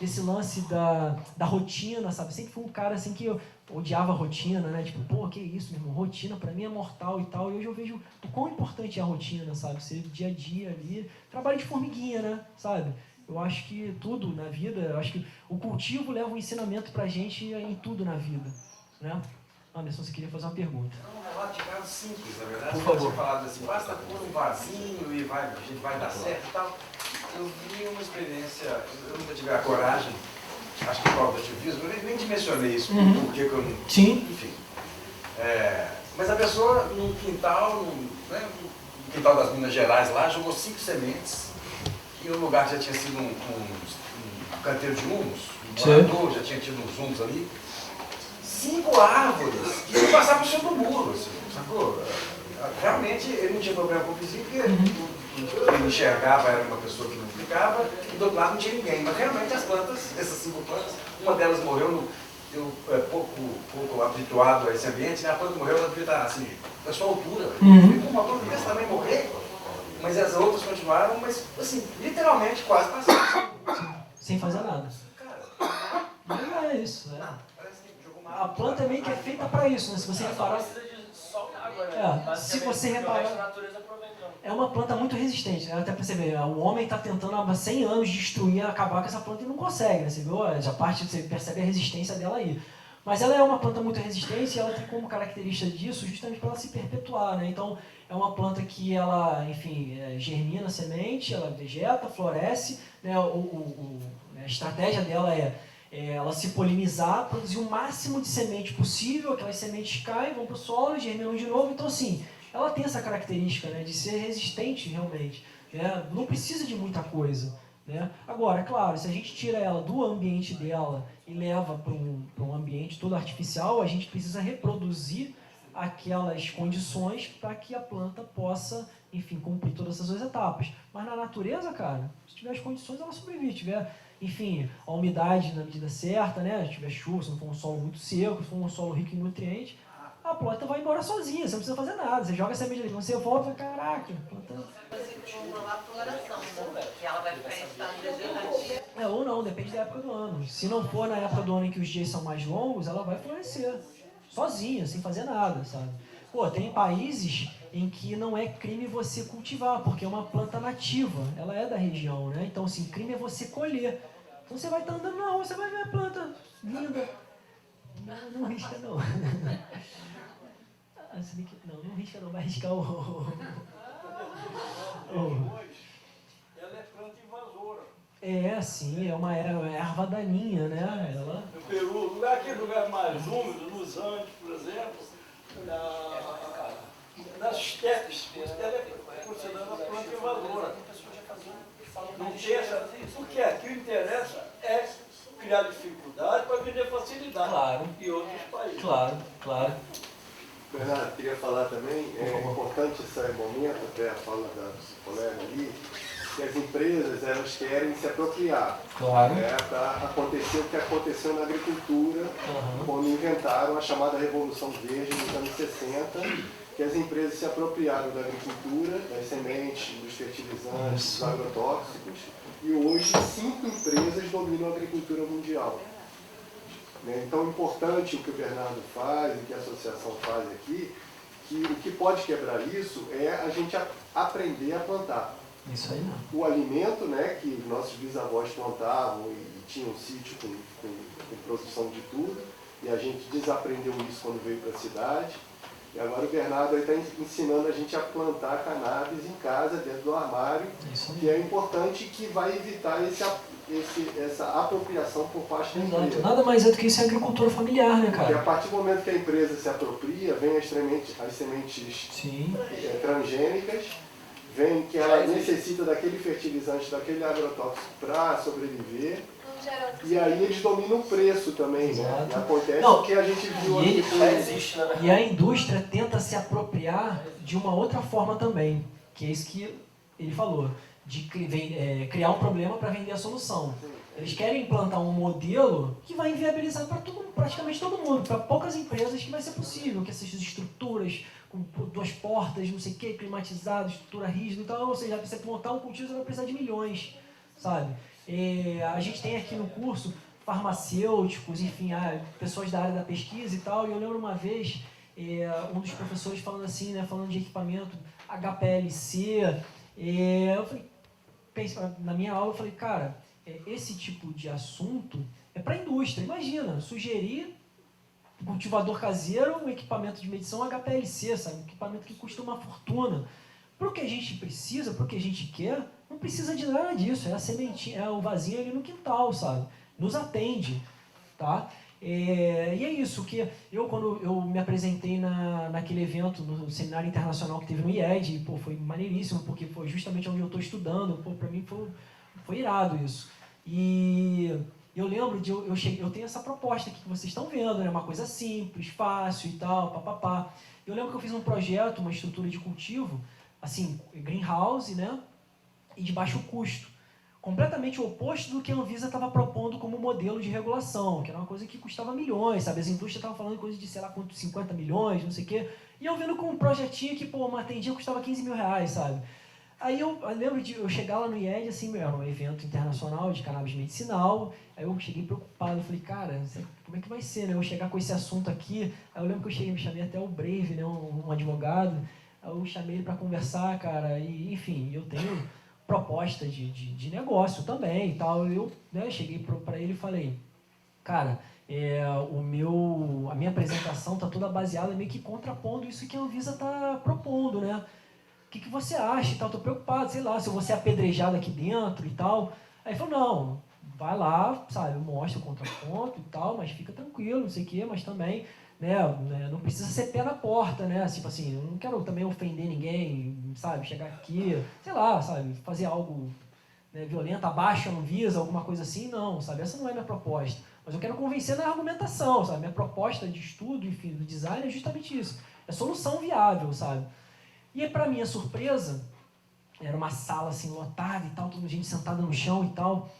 desse lance da rotina, sabe, sempre fui um cara, assim, que eu odiava a rotina, né, tipo, pô, que isso, meu irmão, rotina pra mim é mortal e tal, e hoje eu vejo o quão importante é a rotina, sabe, ser dia a dia ali, trabalho de formiguinha, né, sabe, eu acho que tudo na vida, eu acho que o cultivo leva um ensinamento pra gente em tudo na vida, né. Anderson, você queria fazer uma pergunta. É um relato de caso simples, na verdade. Por favor. Você tinha falado assim, basta pôr um vasinho e a gente vai dar certo e tal. Eu vi uma experiência, eu nunca tive a coragem, acho que por ativismo, eu nem dimensionei isso, porque eu não... Sim. Enfim. Mas a pessoa, no quintal, no quintal das Minas Gerais lá, jogou 5 sementes, e o lugar já tinha sido um canteiro de humus, morador, já tinha tido uns humus ali. 5 árvores que iam passar por cima do muro, assim, sacou? Realmente ele não tinha problema com o vizinho, porque ele enxergava, era uma pessoa que não ficava, e do outro lado não tinha ninguém. Mas realmente as plantas, essas 5 plantas, uma delas morreu, pouco habituado a esse ambiente, né? A planta morreu, ela devia estar assim, da sua altura. Uma planta dessa também morrer, mas as outras continuaram, mas assim, literalmente quase passaram. Sem fazer nada. Cara, Não é isso, né? a planta meio que é feita para isso, né? Se você reparar, Precisa de sol e água, né? se você O resto reparar, da natureza aproveitando. é uma planta muito resistente, né? Até para você ver, o homem está tentando há 100 anos destruir, acabar com essa planta e não consegue, né? Você viu? Você percebe a resistência dela aí. Mas ela é uma planta muito resistente e ela tem como característica disso justamente para ela se perpetuar, né? Então, é uma planta que ela, enfim, germina a semente, ela vegeta, floresce, né? A estratégia dela é ela se polinizar, produzir o máximo de semente possível, aquelas sementes caem, vão para o solo, germinam de novo. Então, assim, ela tem essa característica, né, de ser resistente realmente. Não precisa de muita coisa. Né? Agora, claro, se a gente tira ela do ambiente dela e leva para um ambiente todo artificial, a gente precisa reproduzir aquelas condições para que a planta possa, enfim, cumprir todas essas duas etapas. Mas na natureza, cara, se tiver as condições, ela sobrevive. Se tiver, enfim, a umidade na medida certa, né? Se tiver chuva, se não for um solo muito seco, se for um solo rico em nutrientes, a planta vai embora sozinha, você não precisa fazer nada. Você joga a semente ali, quando você volta, caraca, a planta... Uma floração, né? Que ela vai ficar em estado vegetativo. Ou não, depende da época do ano. Se não for na época do ano em que os dias são mais longos, ela vai florescer. Sozinha, sem fazer nada, sabe? Pô, tem países em que não é crime você cultivar, porque é uma planta nativa, ela é da região, né? Então, assim, crime é você colher. Então você vai estar andando na rua, você vai ver a planta linda. Não risca, não. Não risca, não. Vai riscar Ela é planta invasora. Sim, é uma erva daninha, né? Ela... No Peru, aquele lugar mais úmido, nos Andes, por exemplo, nas estepes, ela é considerada planta invasora. Não tem essa, porque aqui o interessa é criar dificuldade para vender facilidade. Claro. Em outros países. Claro. Bernardo, queria falar também, é importante esse momento, até a fala da colega ali, que as empresas elas querem se apropriar, Claro. Para acontecer o que aconteceu na agricultura, quando inventaram a chamada Revolução Verde nos anos 60, que as empresas se apropriaram da agricultura, das sementes, dos fertilizantes, dos agrotóxicos, e hoje 5 empresas dominam a agricultura mundial. Então, é importante o que o Bernardo faz, o que a associação faz aqui, que o que pode quebrar isso é a gente aprender a plantar. Isso aí não. O alimento, né, que nossos bisavós plantavam e tinham sítio com produção de tudo, e a gente desaprendeu isso quando veio para a cidade. E agora o Bernardo está ensinando a gente a plantar cannabis em casa, dentro do armário, que é importante, que vai evitar essa apropriação por parte da empresa. Nada mais é do que isso, é agricultura familiar, né, Porque a cara? partir do momento que a empresa se apropria, vem as sementes transgênicas, vem que ela necessita daquele fertilizante, daquele agrotóxico para sobreviver, e aí eles dominam o preço também, né? E acontece o que a gente viu aqui com... E a indústria tenta se apropriar de uma outra forma também, que é isso que ele falou, de criar um problema para vender a solução. Eles querem implantar um modelo que vai inviabilizar para praticamente todo mundo, para poucas empresas que vai ser possível, que essas estruturas com 2 portas, não sei o que, climatizado, estrutura rígida, então, ou seja, para você montar um cultivo você vai precisar de milhões, sabe? A gente tem aqui no curso farmacêuticos, enfim, pessoas da área da pesquisa e tal, e eu lembro uma vez um dos professores falando assim, né, falando de equipamento HPLC, eu falei, na minha aula eu falei, cara, esse tipo de assunto é para a indústria. Imagina, sugerir um cultivador caseiro, um equipamento de medição HPLC, sabe? Um equipamento que custa uma fortuna. Para o que a gente precisa, para o que a gente quer, não precisa de nada disso. É a sementinha, é o vasinho ali no quintal, sabe? Nos atende, tá? E é isso, que quando eu me apresentei naquele evento, no seminário internacional que teve no IED, pô, foi maneiríssimo, porque foi justamente onde eu estou estudando, pô, para mim foi irado isso. E eu lembro de, eu tenho essa proposta aqui que vocês estão vendo, né? Uma coisa simples, fácil e tal, papapá. Eu lembro que eu fiz um projeto, uma estrutura de cultivo, assim, greenhouse, né? E de baixo custo. Completamente o oposto do que a Anvisa estava propondo como modelo de regulação, que era uma coisa que custava milhões, sabe? As indústrias estavam falando de coisa de, sei lá, quanto, 50 milhões, não sei o quê. E eu vendo com um projetinho que, pô, uma tendinha custava 15 mil reais, sabe? Aí eu lembro de eu chegar lá no IED, assim, era um evento internacional de cannabis medicinal, aí eu cheguei preocupado, eu falei, cara, como é que vai ser, né? Eu chegar com esse assunto aqui, aí eu lembro que eu chamei até o Brave, né, um advogado, aí eu chamei ele para conversar, cara, e enfim, eu tenho proposta de negócio também e tal, eu cheguei para ele e falei, cara, a minha apresentação está toda baseada meio que contrapondo isso que a Anvisa está propondo, né? O que você acha e tal? Estou preocupado, sei lá, se eu vou ser apedrejado aqui dentro e tal. Aí ele falou, não, vai lá, sabe, eu mostro o contraponto e tal, mas fica tranquilo, não sei o quê, mas também Não precisa ser pé na porta, né? Tipo assim, eu não quero também ofender ninguém, sabe? Chegar aqui, sei lá, sabe? Fazer algo, né, violento, abaixo a Anvisa, alguma coisa assim, não, sabe? Essa não é minha proposta. Mas eu quero convencer na argumentação, sabe? Minha proposta de estudo, enfim, do design é justamente isso. É solução viável, sabe? E para minha surpresa, era uma sala assim lotada e tal, toda gente sentada no chão e tal.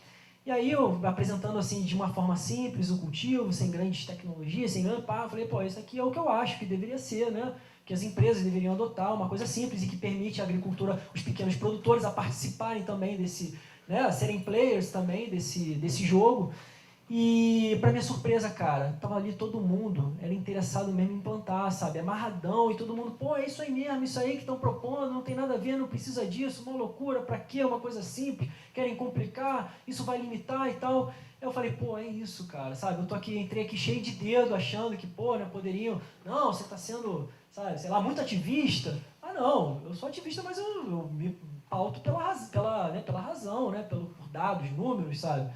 E aí eu apresentando assim de uma forma simples o cultivo, sem grandes tecnologias, sem grande pá, falei, pô, isso aqui é o que eu acho que deveria ser, né? Que as empresas deveriam adotar, uma coisa simples e que permite a agricultura, os pequenos produtores a participarem também desse, né, a serem players também desse jogo. E, para minha surpresa, cara, tava ali todo mundo, era interessado mesmo em plantar, sabe? Amarradão, e todo mundo, pô, é isso aí mesmo, isso aí que estão propondo, não tem nada a ver, não precisa disso, uma loucura, pra quê? Uma coisa simples, querem complicar, isso vai limitar e tal. Eu falei, pô, é isso, cara, sabe? Entrei aqui cheio de dedo, achando que, pô, né, poderiam... Não, você tá sendo, sabe, sei lá, muito ativista. Ah, não, eu sou ativista, mas eu me pauto pela razão, né? Por dados, números, sabe?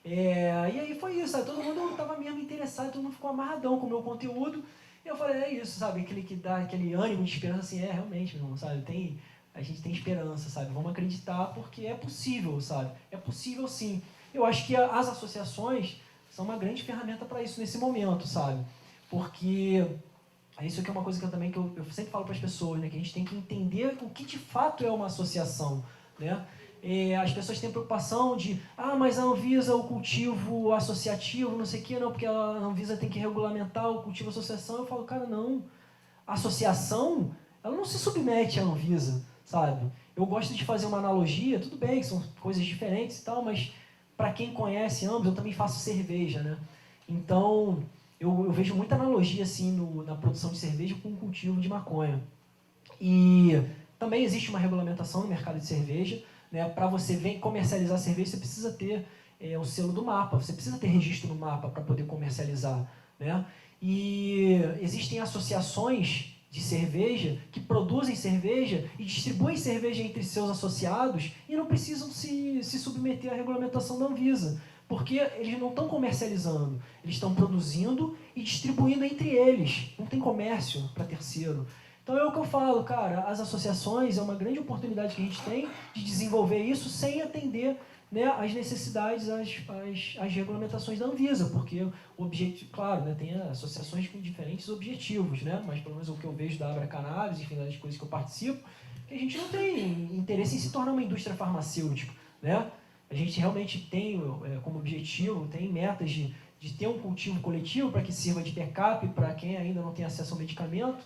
E aí foi isso, sabe? Todo mundo estava mesmo interessado, todo mundo ficou amarradão com o meu conteúdo. E eu falei, é isso, sabe? Aquele que dá aquele ânimo de esperança, assim, realmente, meu irmão, sabe? A gente tem esperança, sabe? Vamos acreditar porque é possível, sabe? É possível sim. Eu acho que as associações são uma grande ferramenta para isso nesse momento, sabe? Porque isso aqui é uma coisa que eu sempre falo para as pessoas, né? Que a gente tem que entender o que de fato é uma associação, né? As pessoas têm preocupação de, mas a Anvisa, o cultivo associativo, não sei o que, não, porque a Anvisa tem que regulamentar o cultivo associação. Eu falo, cara, não. A associação, ela não se submete à Anvisa, sabe? Eu gosto de fazer uma analogia, tudo bem que são coisas diferentes e tal, mas para quem conhece ambos, eu também faço cerveja, né? Então, eu vejo muita analogia assim na produção de cerveja com o cultivo de maconha. E também existe uma regulamentação no mercado de cerveja, né? Para você comercializar cerveja, você precisa ter o selo do MAPA, você precisa ter registro no MAPA para poder comercializar, né? E existem associações de cerveja que produzem cerveja e distribuem cerveja entre seus associados e não precisam se submeter à regulamentação da Anvisa, porque eles não estão comercializando, eles estão produzindo e distribuindo entre eles, não tem comércio para terceiro. Então é o que eu falo, cara, as associações é uma grande oportunidade que a gente tem de desenvolver isso sem atender, né, as necessidades, as regulamentações da Anvisa, porque o objetivo, claro, né, tem associações com diferentes objetivos, né, mas pelo menos o que eu vejo da Abra Cannabis, enfim, das coisas que eu participo, que a gente não tem interesse em se tornar uma indústria farmacêutica, né? A gente realmente tem como objetivo, tem metas de ter um cultivo coletivo para que sirva de backup para quem ainda não tem acesso ao medicamento.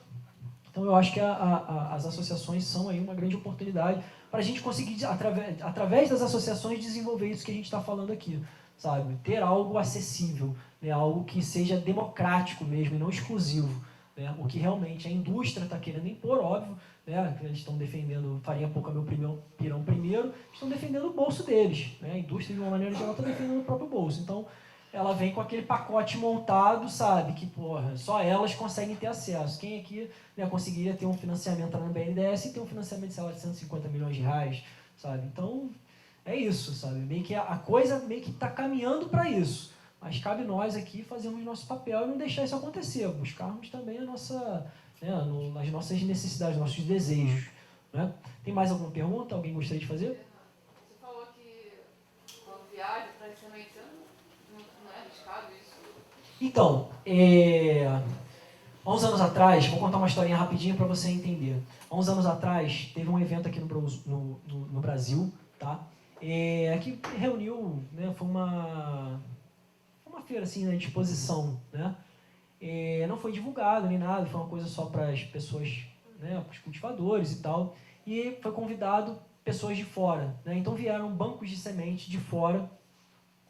Então, eu acho que as associações são aí uma grande oportunidade para a gente conseguir, através das associações, desenvolver isso que a gente está falando aqui, sabe? Ter algo acessível, né? Algo que seja democrático mesmo e não exclusivo, né? O que realmente a indústria está querendo impor, óbvio, né? Eles estão defendendo, farinha pouco é meu pirão primeiro, estão defendendo o bolso deles, né? A indústria, de uma maneira geral, está defendendo o próprio bolso. Então, ela vem com aquele pacote montado, sabe, que, porra, só elas conseguem ter acesso. Quem aqui, né, conseguiria ter um financiamento na BNDES e ter um financiamento, sei lá, de 150 milhões de reais, sabe? Então, é isso, sabe? Meio que a coisa meio que está caminhando para isso. Mas cabe nós aqui fazermos nosso papel e não deixar isso acontecer, buscarmos também as nossas necessidades, nossos desejos, né? Tem mais alguma pergunta? Alguém gostaria de fazer? Você falou que uma viagem para esse americano. Não é arriscado isso? Então, há uns anos atrás, vou contar uma historinha rapidinho para você entender. Há uns anos atrás, teve um evento aqui no Brasil, tá? Que reuniu, né, foi uma feira assim, né, de exposição, né? Não foi divulgado nem nada, foi uma coisa só para as pessoas, né, para os cultivadores e tal. E foi convidado pessoas de fora, né? Então vieram bancos de semente de fora,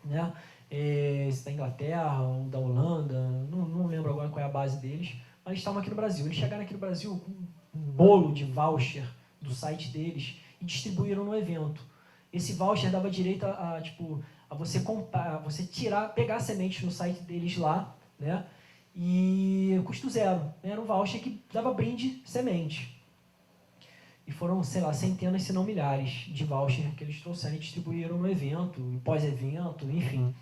né? Esse da Inglaterra, um da Holanda, não lembro agora qual é a base deles, mas eles estavam aqui no Brasil. Eles chegaram aqui no Brasil com um bolo de voucher do site deles e distribuíram no evento. Esse voucher dava direito a você comprar, você pegar sementes no site deles lá, né? E custo zero, né? Era um voucher que dava brinde semente. E foram, sei lá, centenas, se não milhares de vouchers que eles trouxeram e distribuíram no evento, pós-evento, enfim.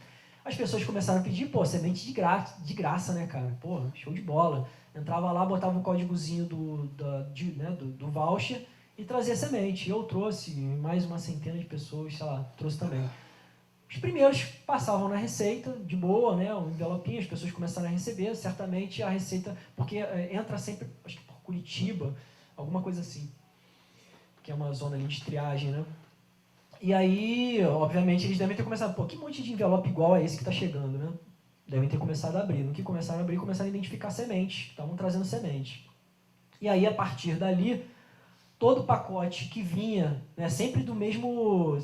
As pessoas começaram a pedir, pô, semente de graça, né, cara? Pô, show de bola. Entrava lá, botava o códigozinho do voucher e trazia semente. Eu trouxe, mais uma centena de pessoas, sei lá, trouxe também. Os primeiros passavam na receita, de boa, né, um envelopinho, as pessoas começaram a receber, certamente a receita, porque entra sempre, acho que por Curitiba, alguma coisa assim, que é uma zona ali de triagem, né? E aí, obviamente, eles devem ter começado, pô, que monte de envelope igual a esse que está chegando, né? Devem ter começado a abrir. No que começaram a abrir, começaram a identificar sementes, estavam trazendo semente. E aí, a partir dali, todo pacote que vinha, né, sempre do mesmo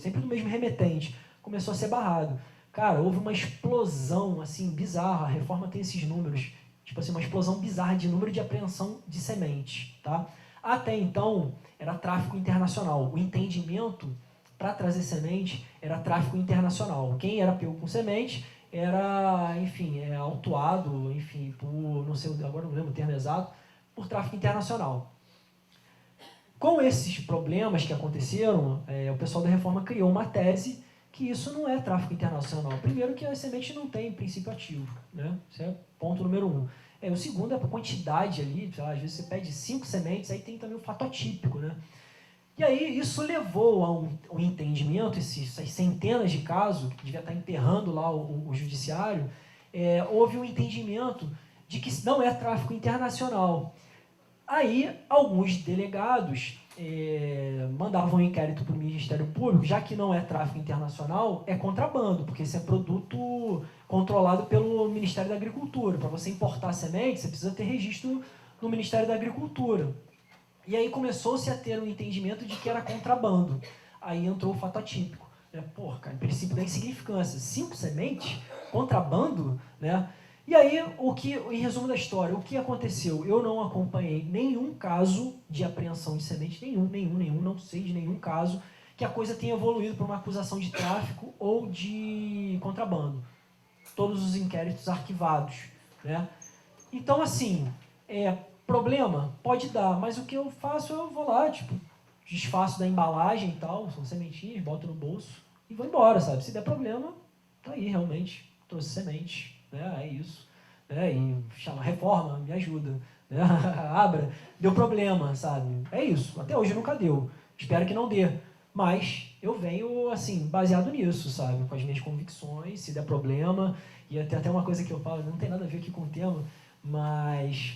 remetente, começou a ser barrado. Cara, houve uma explosão, assim, bizarra. A reforma tem esses números, tipo assim, uma explosão bizarra de número de apreensão de semente, tá? Até então, era tráfico internacional. O entendimento para trazer semente era tráfico internacional. Quem era pego com semente era, enfim, autuado, enfim, por, não sei, agora não lembro o termo exato, por tráfico internacional. Com esses problemas que aconteceram, o pessoal da reforma criou uma tese que isso não é tráfico internacional. Primeiro que a semente não tem princípio ativo, né? Esse é ponto número 1. O segundo é a quantidade ali, sei lá, às vezes você pede 5 sementes, aí tem também o fato atípico, né? E aí isso levou a um entendimento, essas centenas de casos, que devia estar emperrando lá o judiciário, houve um entendimento de que não é tráfico internacional. Aí alguns delegados mandavam um inquérito para o Ministério Público, já que não é tráfico internacional, é contrabando, porque esse é produto controlado pelo Ministério da Agricultura. Para você importar semente, você precisa ter registro no Ministério da Agricultura. E aí começou-se a ter um entendimento de que era contrabando. Aí entrou o fato atípico. Né? Pô, cara, princípio da insignificância. 5 sementes? Contrabando? Né? E aí, em resumo da história, o que aconteceu? Eu não acompanhei nenhum caso de apreensão de semente, nenhum, não sei de nenhum caso que a coisa tenha evoluído para uma acusação de tráfico ou de contrabando. Todos os inquéritos arquivados. Né? Então, assim, problema? Pode dar, mas o que eu faço, eu vou lá, tipo, desfaço da embalagem e tal, são sementinhas, boto no bolso e vou embora, sabe? Se der problema, tá aí, realmente, trouxe semente, né? É isso. Né? E chama reforma, me ajuda. Né? Abra, deu problema, sabe? É isso. Até hoje nunca deu. Espero que não dê. Mas eu venho, assim, baseado nisso, sabe? Com as minhas convicções, se der problema. E até uma coisa que eu falo, não tem nada a ver aqui com o tema, mas...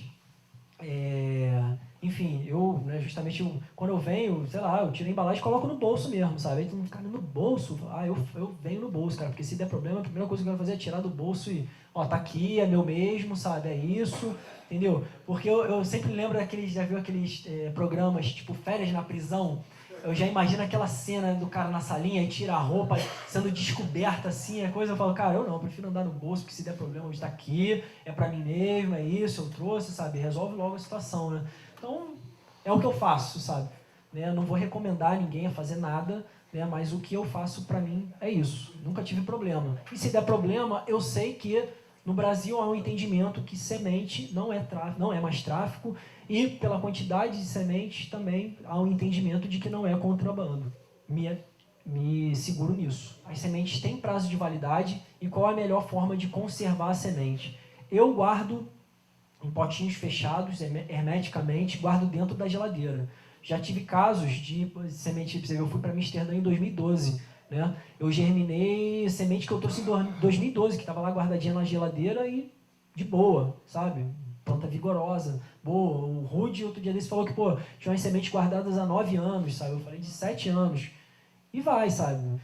enfim, justamente quando eu venho, sei lá, eu tiro a embalagem e coloco no bolso mesmo, sabe? Aí todo mundo fica no bolso, eu venho no bolso, cara, porque se der problema, a primeira coisa que eu quero fazer é tirar do bolso e, tá aqui, é meu mesmo, sabe? É isso, entendeu? Porque eu sempre lembro já viu aqueles programas, tipo Férias na Prisão? Eu já imagino aquela cena do cara na salinha e tira a roupa sendo descoberta assim, eu falo, cara, eu prefiro andar no bolso, porque se der problema, está aqui, é pra mim mesmo, é isso, eu trouxe, sabe? Resolve logo a situação, né? Então, é o que eu faço, sabe? Né? Eu não vou recomendar ninguém a fazer nada, né? Mas o que eu faço pra mim é isso. Nunca tive problema. E se der problema, eu sei que no Brasil há um entendimento que semente não é mais tráfico, e pela quantidade de sementes também há um entendimento de que não é contrabando. Me seguro nisso. As sementes têm prazo de validade e qual a melhor forma de conservar a semente? Eu guardo em potinhos fechados, hermeticamente, guardo dentro da geladeira. Já tive casos de semente, eu fui para Amsterdã em 2012, né? Eu germinei semente que eu trouxe em 2012, que estava lá guardadinha na geladeira e de boa, sabe? Planta vigorosa, boa. O Rudy, outro dia desse, falou que, tinha umas sementes guardadas há 9 anos, sabe? Eu falei de 7 anos. E vai, sabe?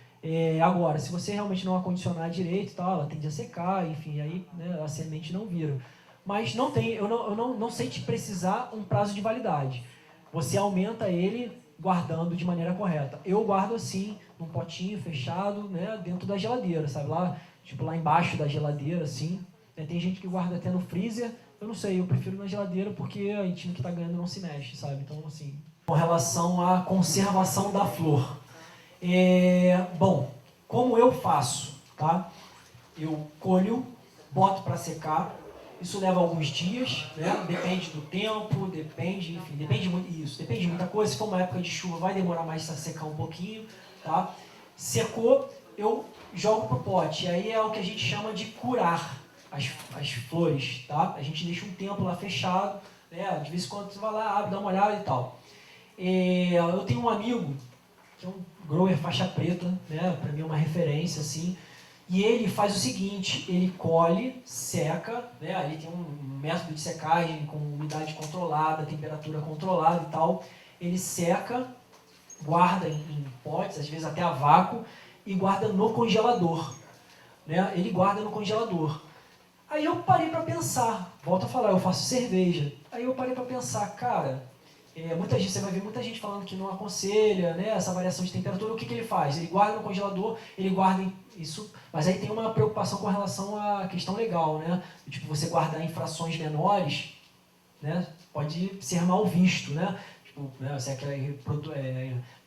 Agora, se você realmente não acondicionar direito e tal, ela tende a secar, enfim, aí, né, a semente não vira. Mas não tem, eu não sei te precisar um prazo de validade. Você aumenta ele guardando de maneira correta. Eu guardo assim, num potinho fechado, né, dentro da geladeira, sabe? Lá embaixo da geladeira, assim. Tem gente que guarda até no freezer. Eu não sei, eu prefiro na geladeira porque a gente que está ganhando não se mexe, sabe? Então, assim, com relação à conservação da flor. Bom, como eu faço, tá? Eu colho, boto para secar. Isso leva alguns dias, né? Depende do tempo, depende de muita coisa. Se for uma época de chuva, vai demorar mais a secar um pouquinho, tá? Secou, eu jogo pro pote. Aí é o que a gente chama de curar as flores, tá? A gente deixa um tempo lá fechado, né? De vez em quando você vai lá, abre, dá uma olhada e tal. Eu tenho um amigo, que é um grower faixa preta, né? Para mim é uma referência, assim. E ele faz o seguinte, ele colhe, seca, né? Ele tem um método de secagem com umidade controlada, temperatura controlada e tal. Ele seca, guarda em potes, às vezes até a vácuo, e guarda no congelador, né? Ele guarda no congelador. Aí eu parei para pensar, volto a falar, eu faço cerveja. Aí eu parei para pensar, cara, você vai ver muita gente falando que não aconselha, né, essa variação de temperatura. O que ele faz? Ele guarda no congelador, ele guarda isso, mas aí tem uma preocupação com relação à questão legal, né? Tipo, você guardar em frações menores, né, pode ser mal visto, né? Tipo, né, você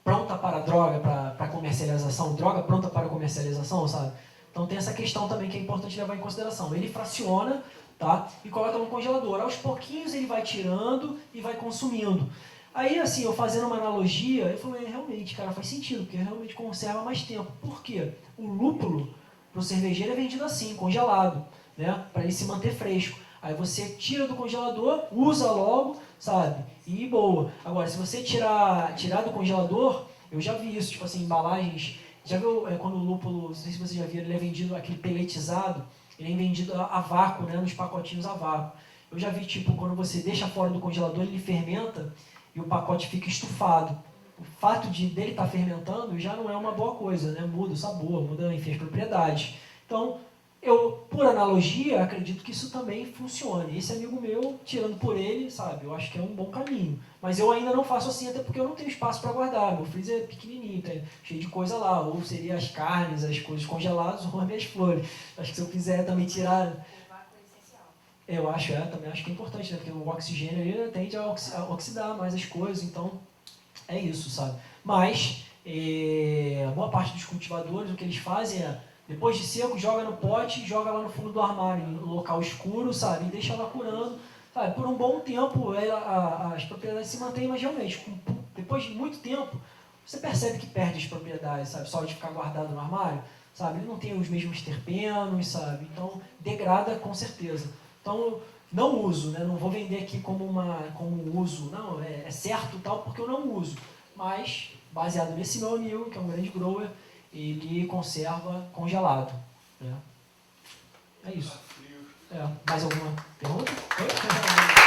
pronta para droga, para comercialização, droga pronta para comercialização, sabe? Então tem essa questão também que é importante levar em consideração. Ele fraciona, tá? E coloca no congelador. Aos pouquinhos ele vai tirando e vai consumindo. Aí, assim, eu fazendo uma analogia, eu falei, realmente, cara, faz sentido, porque realmente conserva mais tempo. Por quê? O lúpulo pro cervejeiro é vendido assim, congelado, né? Para ele se manter fresco. Aí você tira do congelador, usa logo, sabe? E boa. Agora, se você tirar do congelador, eu já vi isso, tipo assim, embalagens. Já viu quando o lúpulo, não sei se você já viu, ele é vendido aquele peletizado, ele é vendido a vácuo, né, nos pacotinhos a vácuo. Eu já vi, tipo, quando você deixa fora do congelador, ele fermenta e o pacote fica estufado. O fato dele estar fermentando já não é uma boa coisa, né? Muda o sabor, muda, enfim, as propriedades. Então, eu, por analogia, acredito que isso também funcione. Esse amigo meu, tirando por ele, sabe, eu acho que é um bom caminho. Mas eu ainda não faço assim, até porque eu não tenho espaço para guardar. Meu freezer é pequenininho, tá cheio de coisa lá. Ou seria as carnes, as coisas congeladas, ou as minhas flores. Acho que se eu quiser também tirar... Eu acho, também acho que é importante, né? Porque o oxigênio ele tende a oxidar mais as coisas, então é isso, sabe? Mas, a boa parte dos cultivadores, o que eles fazem é, depois de seco, joga no pote e joga lá no fundo do armário, em um local escuro, sabe? E deixa lá curando, sabe? Por um bom tempo, as propriedades se mantêm, mas realmente, depois de muito tempo, você percebe que perde as propriedades, sabe? Só de ficar guardado no armário, sabe? Ele não tem os mesmos terpenos, sabe? Então, degrada com certeza. Então, não uso, né? Não vou vender aqui como uso, não, é certo tal, porque eu não uso. Mas, baseado nesse meu amigo, que é um grande grower, ele conserva congelado. Né? É isso. Mais alguma pergunta? Oi?